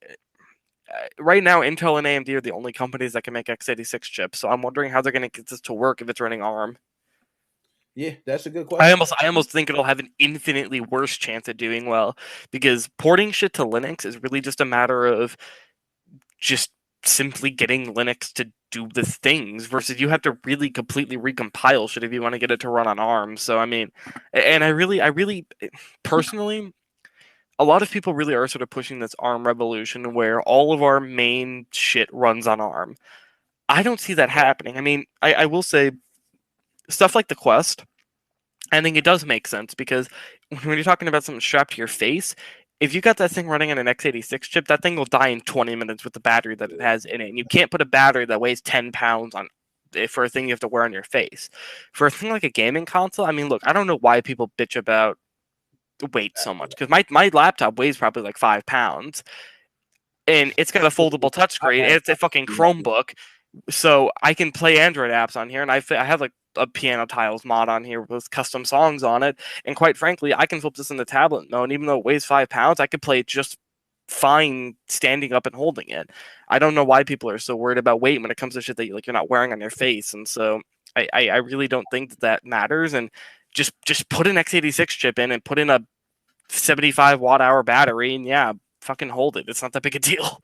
Right now, Intel and AMD are the only companies that can make x86 chips, so I'm wondering how they're going to get this to work if it's running ARM. Yeah, that's a good question. I almost think it'll have an infinitely worse chance at doing well, because porting shit to Linux is really just a matter of just simply getting Linux to do the things, versus you have to really completely recompile shit if you want to get it to run on ARM. So I mean, and I really personally, a lot of people really are sort of pushing this ARM revolution where all of our main shit runs on ARM. I don't see that happening. I mean, I will say, stuff like the Quest, I think it does make sense, because when you're talking about something strapped to your face, if you got that thing running on an x86 chip, that thing will die in 20 minutes with the battery that it has in it. And you can't put a battery that weighs 10 pounds on for a thing you have to wear on your face. For a thing like a gaming console, I mean, look, I don't know why people bitch about weight so much, because my laptop weighs probably like 5 pounds, and it's got a foldable touchscreen, and it's a fucking Chromebook, so I can play Android apps on here, and I have like a Piano Tiles mod on here with custom songs on it, and quite frankly, I can flip this into tablet mode, and even though it weighs 5 pounds, I could play it just fine standing up and holding it. I don't know why people are so worried about weight when it comes to shit that you're not wearing on your face, and so I really don't think that matters, and just put an x86 chip in and put in a 75 watt hour battery, and yeah, fucking hold it. It's not that big a deal.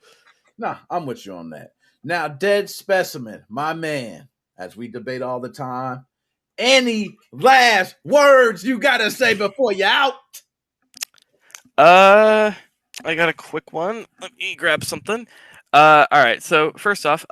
Nah, I'm with you on that. Now, Dead Specimen, my man, as we debate all the time, any last words you gotta say before you out? I got a quick one. Let me grab something. All right. So first off,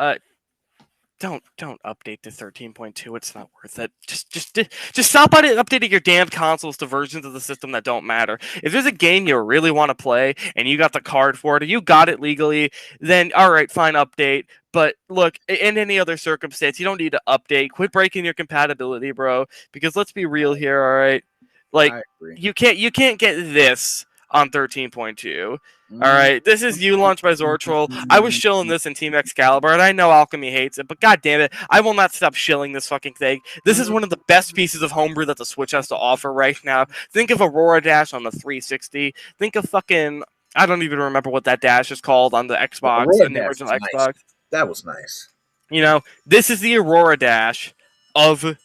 don't update to 13.2. It's not worth it. Just stop updating your damn consoles to versions of the system that don't matter. If there's a game you really want to play and you got the card for it, or you got it legally, then all right, fine, update. But look, in any other circumstance, you don't need to update. Quit breaking your compatibility, bro. Because let's be real here, all right? Like, you can't get this on 13.2. All right, this is You Launch by Zortroll. I was shilling this in Team Excalibur, and I know Alchemy hates it, but god damn it, I will not stop shilling this fucking thing. This is one of the best pieces of homebrew that the Switch has to offer right now. Think of Aurora Dash on the 360. Think of fucking, I don't even remember what that dash is called on the Xbox and the original Xbox. That was nice. You know, this is the Aurora Dash of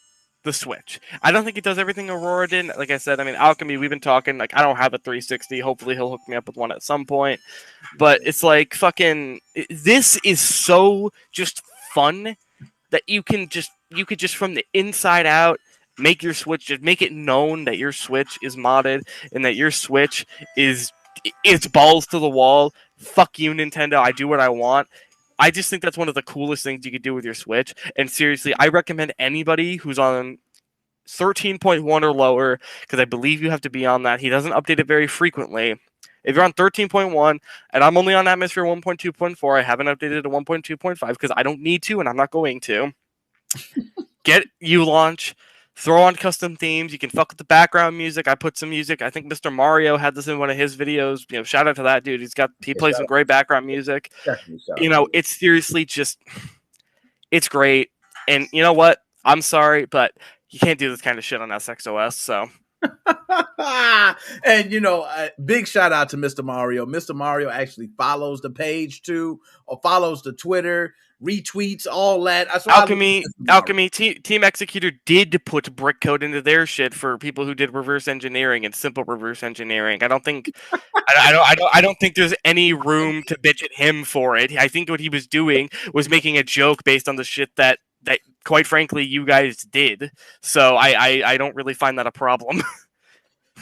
the Switch. I don't think it does everything Aurora did. Like I said, I mean, Alchemy, we've been talking, like, I don't have a 360. Hopefully he'll hook me up with one at some point. But it's like fucking, this is so just fun that you could just from the inside out make your Switch, just make it known that your Switch is modded and that your Switch is, it's balls to the wall. Fuck you, Nintendo. I do what I want. I just think that's one of the coolest things you could do with your Switch. And seriously, I recommend anybody who's on 13.1 or lower, because I believe you have to be on that. He doesn't update it very frequently. If you're on 13.1, and I'm only on Atmosphere 1.2.4, I haven't updated it to 1.2.5 because I don't need to, and I'm not going to. Get Launch. Throw on custom themes. You can fuck with the background music. I put some music. I think Mr. Mario had this in one of his videos. You know, shout out to that dude. He plays some great background music. You know, it's seriously just, it's great. And you know what? I'm sorry, but you can't do this kind of shit on SXOS. So. And you know, big shout out to Mr. Mario. Mr. Mario actually follows the page too, or follows the Twitter, retweets, all that. Alchemy Team Executor did put brick code into their shit for people who did reverse engineering and simple reverse engineering. I don't think I don't think there's any room to bitch at him for it. I think what he was doing was making a joke based on the shit that quite frankly you guys did. So I don't really find that a problem.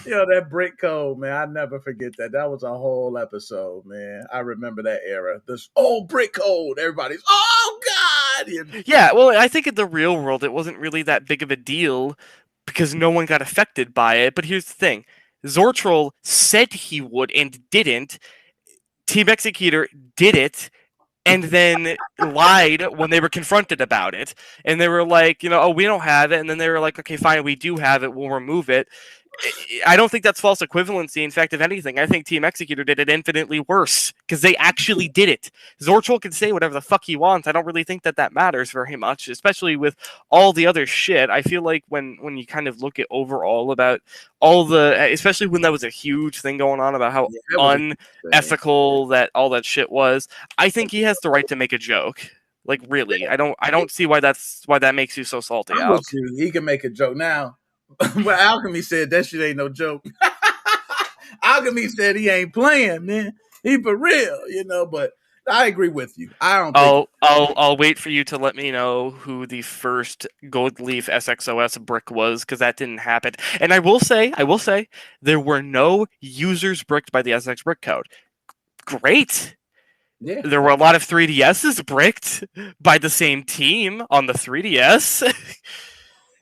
You know, that brick code, man, I never forget that. That was a whole episode, man. I remember that era. This brick code. Everybody's, oh God. Yeah, well, I think in the real world it wasn't really that big of a deal because no one got affected by it. But here's the thing. Zortrol said he would and didn't. Team Executor did it and then lied when they were confronted about it. And they were like, you know, oh, we don't have it. And then they were like, okay, fine, we do have it. We'll remove it. I don't think that's false equivalency. In fact, if anything, I think Team Executor did it infinitely worse because they actually did it. Zortrol can say whatever the fuck he wants. I don't really think that matters very much, especially with all the other shit. I feel like when you kind of look at overall about all the, especially when that was a huge thing going on about how unethical that all that shit was, I think he has the right to make a joke. Like, really, I don't see why that makes you so salty. He can make a joke now. Well, Alchemy said that shit ain't no joke. Alchemy said he ain't playing, man. He for real, you know. But I agree with you. I don't. I'll wait for you to let me know who the first Gold Leaf SXOS brick was, because that didn't happen. And I will say, there were no users bricked by the SX brick code. Great. Yeah. There were a lot of 3DSs bricked by the same team on the 3DS.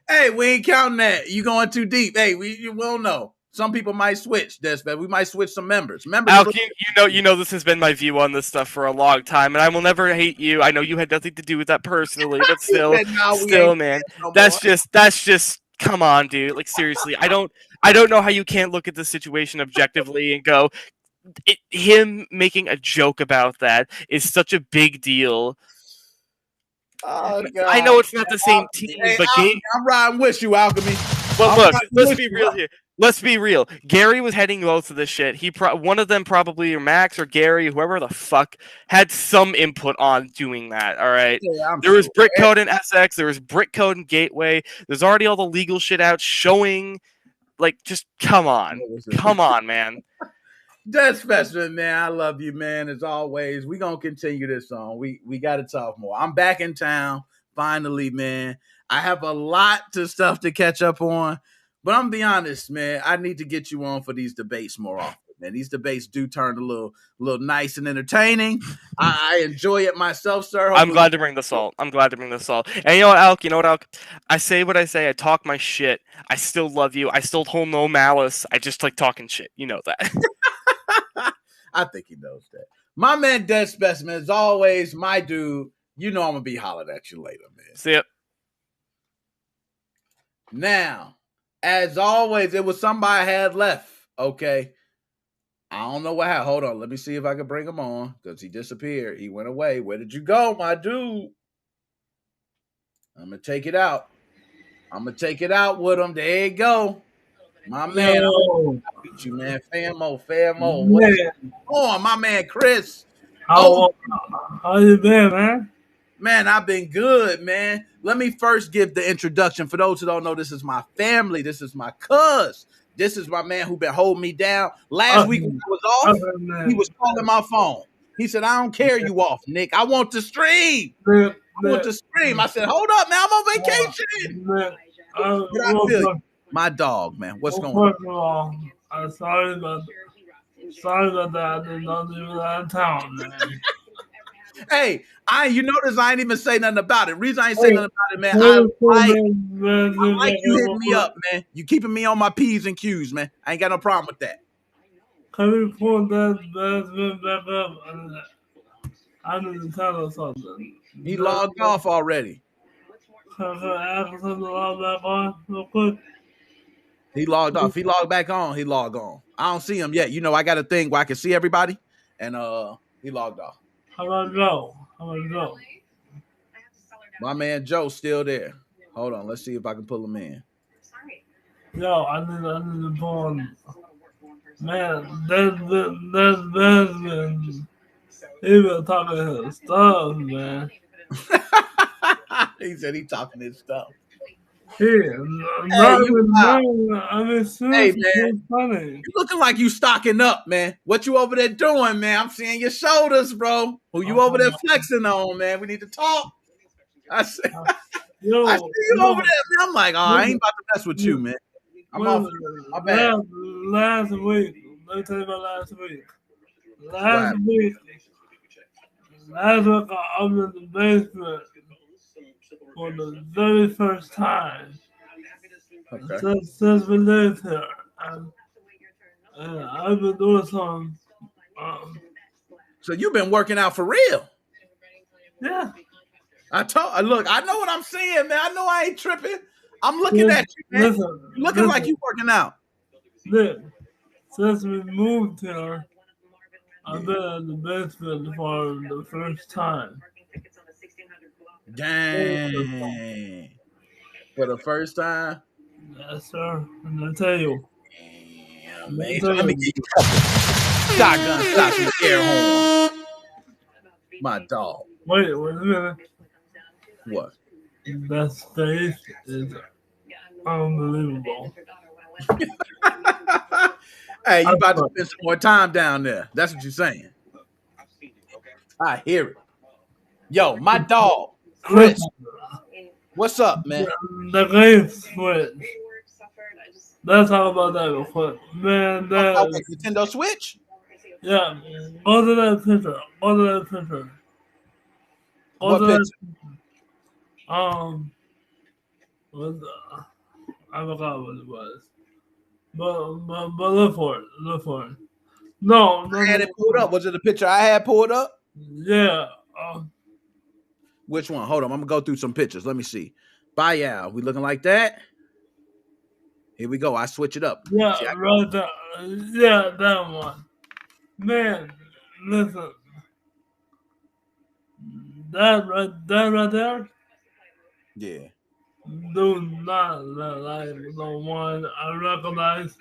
Hey, we ain't counting that. You going too deep. Hey, we will know. Some people might switch. We might switch some members. Alk, you know this has been my view on this stuff for a long time, and I will never hate you. I know you had nothing to do with that personally, but still, man, that's just come on, dude. Like, seriously, I don't know how you can't look at the situation objectively and go, him making a joke about that is such a big deal. Oh, God. I know it's not the same team, but I'm riding with you, Alchemy. Well, look, let's be real here. Let's be real. Gary was heading both of this shit. One of them probably, or Max or Gary, whoever the fuck, had some input on doing that. All right. Yeah, there was brick code in SX. There was brick code in Gateway. There's already all the legal shit out showing. Like, just come on, man. Death Specimen, man, I love you, man. As always, we gonna continue this on. We got to talk more. I'm back in town finally, man. I have a lot of stuff to catch up on, but I'm gonna be honest, man. I need to get you on for these debates more often, man. These debates do turn a little nice and entertaining. I enjoy it myself, sir. I'm glad to bring the salt. And you know what, Alk? I say what I say. I talk my shit. I still love you. I still hold no malice. I just like talking shit. You know that. I think he knows that. My man, Dead Specimen, as always, my dude. You know I'm going to be hollering at you later, man. See ya. Now, as always, it was somebody I had left, okay? I don't know what happened. Hold on. Let me see if I can bring him on, because he disappeared. He went away. Where did you go, my dude? I'm going to take it out. with him. There you go. My man, I beat you, man. Famo. Man. Oh, my man, Chris. How you been, man? Man, I've been good, man. Let me first give the introduction. For those who don't know, this is my family. This is my cuz. This is my man who been holding me down. Last week when I was off, he was calling my phone. He said, I don't care you off, Nick. I want to stream. I want to stream. I said, hold up, man. I'm on vacation. But I feel you. My dog, man. What's going on? First of all, I'm sorry about that. I did not leave out of town, man. Hey, you notice I ain't even say nothing about it. Reason I ain't say nothing about it, man. I like you hitting me up, man. You keeping me on my P's and Q's, man. I ain't got no problem with that. Can we pull that back up? I need to tell us something. He logged off already. Can I ask him to log back on real quick? He logged off. He logged back on. He logged on. I don't see him yet. You know, I got a thing where I can see everybody, and he logged off. How about Joe? My man Joe's still there. Hold on. Let's see if I can pull him in. Yo, I need to pull him. Man, that's been he been talking his stuff, man. He said he talking his stuff. Yeah, hey, man, funny. You looking like you stocking up, man. What you over there doing, man? I'm seeing your shoulders, bro. Who you over there flexing on, man? We need to talk. I see you over there, man. I'm like, I ain't about to mess with you, man. I'm off. My bad. Last week, let me tell you about last week. Last week, I was in the basement for the very first time since we lived here. And I've been doing some. So you've been working out for real? Yeah. Look, I know what I'm saying, man. I know I ain't tripping. I'm looking at you, man. You're looking like you working out. Look, since we moved here, I've been in the basement for the first time. Dang. For the first time? Yes, sir. And I tell you. Damn, man. So let me get you shotgun shots with air horn. My dog. Wait a minute. What? That space is unbelievable. Hey, you about to spend some more time down there. That's what you're saying. I hear it. Yo, my dog, Chris. What's up, man? The game switch. Let's talk about that real quick. Man, that Nintendo Switch? Yeah. Go to that picture. What picture? I forgot what it was. But look for it. No. I had it pulled up. Was it a picture I had pulled up? Yeah. Which one? Hold on. I'm going to go through some pictures. Let me see. Bye, y'all. We looking like that? Here we go. I switch it up. Yeah, right there. Yeah, that one. Man, listen. That right there? Yeah. Do not look like the one I recognize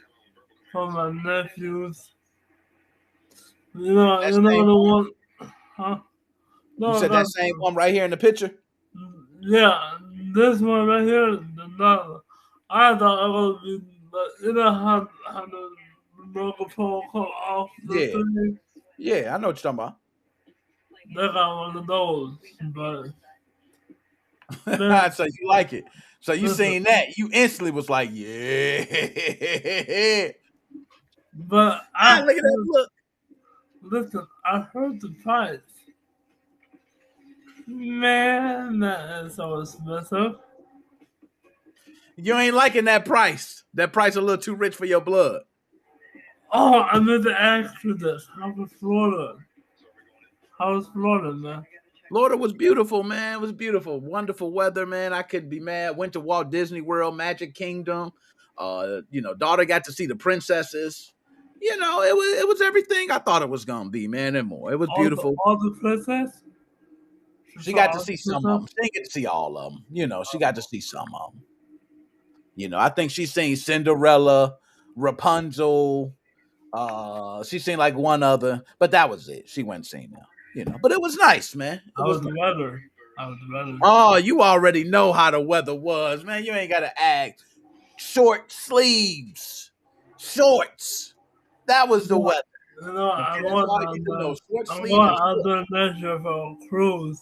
from my nephews. You know the one, huh? No, you said that same one right here in the picture? Yeah, this one right here. I thought it would be, but you know how the microphone come off the thing? Yeah, I know what you're talking about. They got one of those, but so you like it. So you seen that, you instantly was like, yeah. But look at that look. Listen, I heard the price. Man, that is so expensive. You ain't liking that price. That price a little too rich for your blood. Oh, I meant to ask you this. How was Florida? Man? Florida was beautiful, man. It was beautiful. Wonderful weather, man. I couldn't be mad. Went to Walt Disney World, Magic Kingdom. Daughter got to see the princesses. You know, it was everything I thought it was gonna be, man, and more. It was beautiful. All the princesses? She got to see some of them. She didn't get to see all of them. You know, she got to see some of them. You know, I think she's seen Cinderella, Rapunzel. She's seen like one other, but that was it. She wasn't seeing them. You know, but it was nice, man. How was the weather? Oh, you already know how the weather was, man. You ain't got to act. Short sleeves. Shorts. That was the weather. You know, Okay, that's all you need to know. Short I'm sleeves going and out shorts. there next year for a cruise.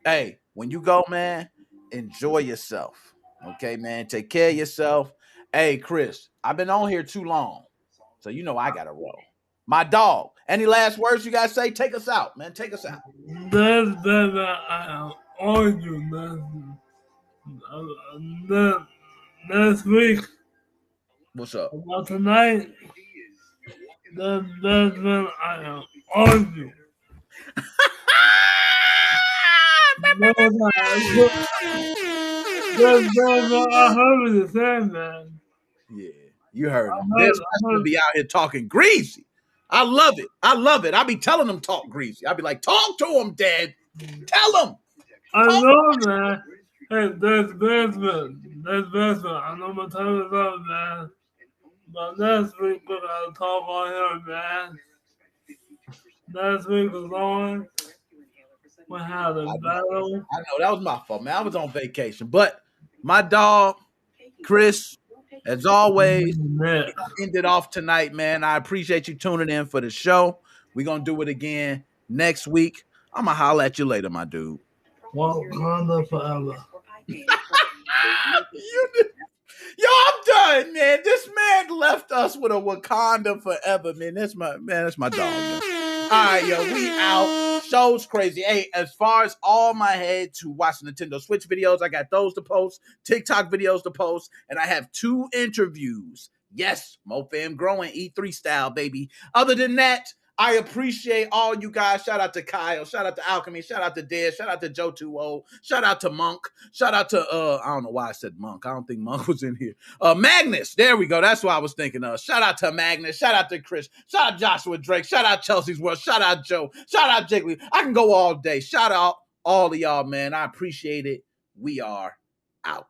Hey, when you go, man, enjoy yourself. Okay, man. Take care of yourself. Hey, Chris, I've been on here too long. So you know I gotta roll. My dog. Any last words you guys say? Take us out, man. Take us out. That's better. I argue, man. Next week, What's up? about tonight, that's when I argue. No, that's what I heard you say, man. Yeah, you heard him. I This heard- gonna be out here talking greasy. I love it. I love it. I be telling them talk greasy. I be like, talk to them, Dad. Tell them. I know, man. Hey, that's basement. That's basement. I know my time is up, man. But next week we're gonna talk on here, man. Next week is on. We had a battle. I know that was my fault, man. I was on vacation, but my dog, Chris, as always, Yeah. ended off tonight, man. I appreciate you tuning in for the show. We're gonna do it again next week. I'm gonna holler at you later, my dude. Wakanda forever. Yo, I'm done, man. This man left us with a Wakanda forever, man. That's my dog. Man. All right, yo, we out. Show's crazy. Hey, as far as all my heads who watch Nintendo Switch videos, I got those to post, TikTok videos to post, and I have 2 interviews. Yes, MoFam growing E3 style, baby. Other than that, I appreciate all you guys. Shout out to Kyle. Shout out to Alchemy. Shout out to Dez. Shout out to Joe 2O. Shout out to Monk. Shout out to I don't know why I said Monk. I don't think Monk was in here. Magnus. There we go. That's what I was thinking of. Shout out to Magnus. Shout out to Chris. Shout out Joshua Drake. Shout out Chelsea's World. Shout out Joe. Shout out Jiggly. I can go all day. Shout out all of y'all, man. I appreciate it. We are out.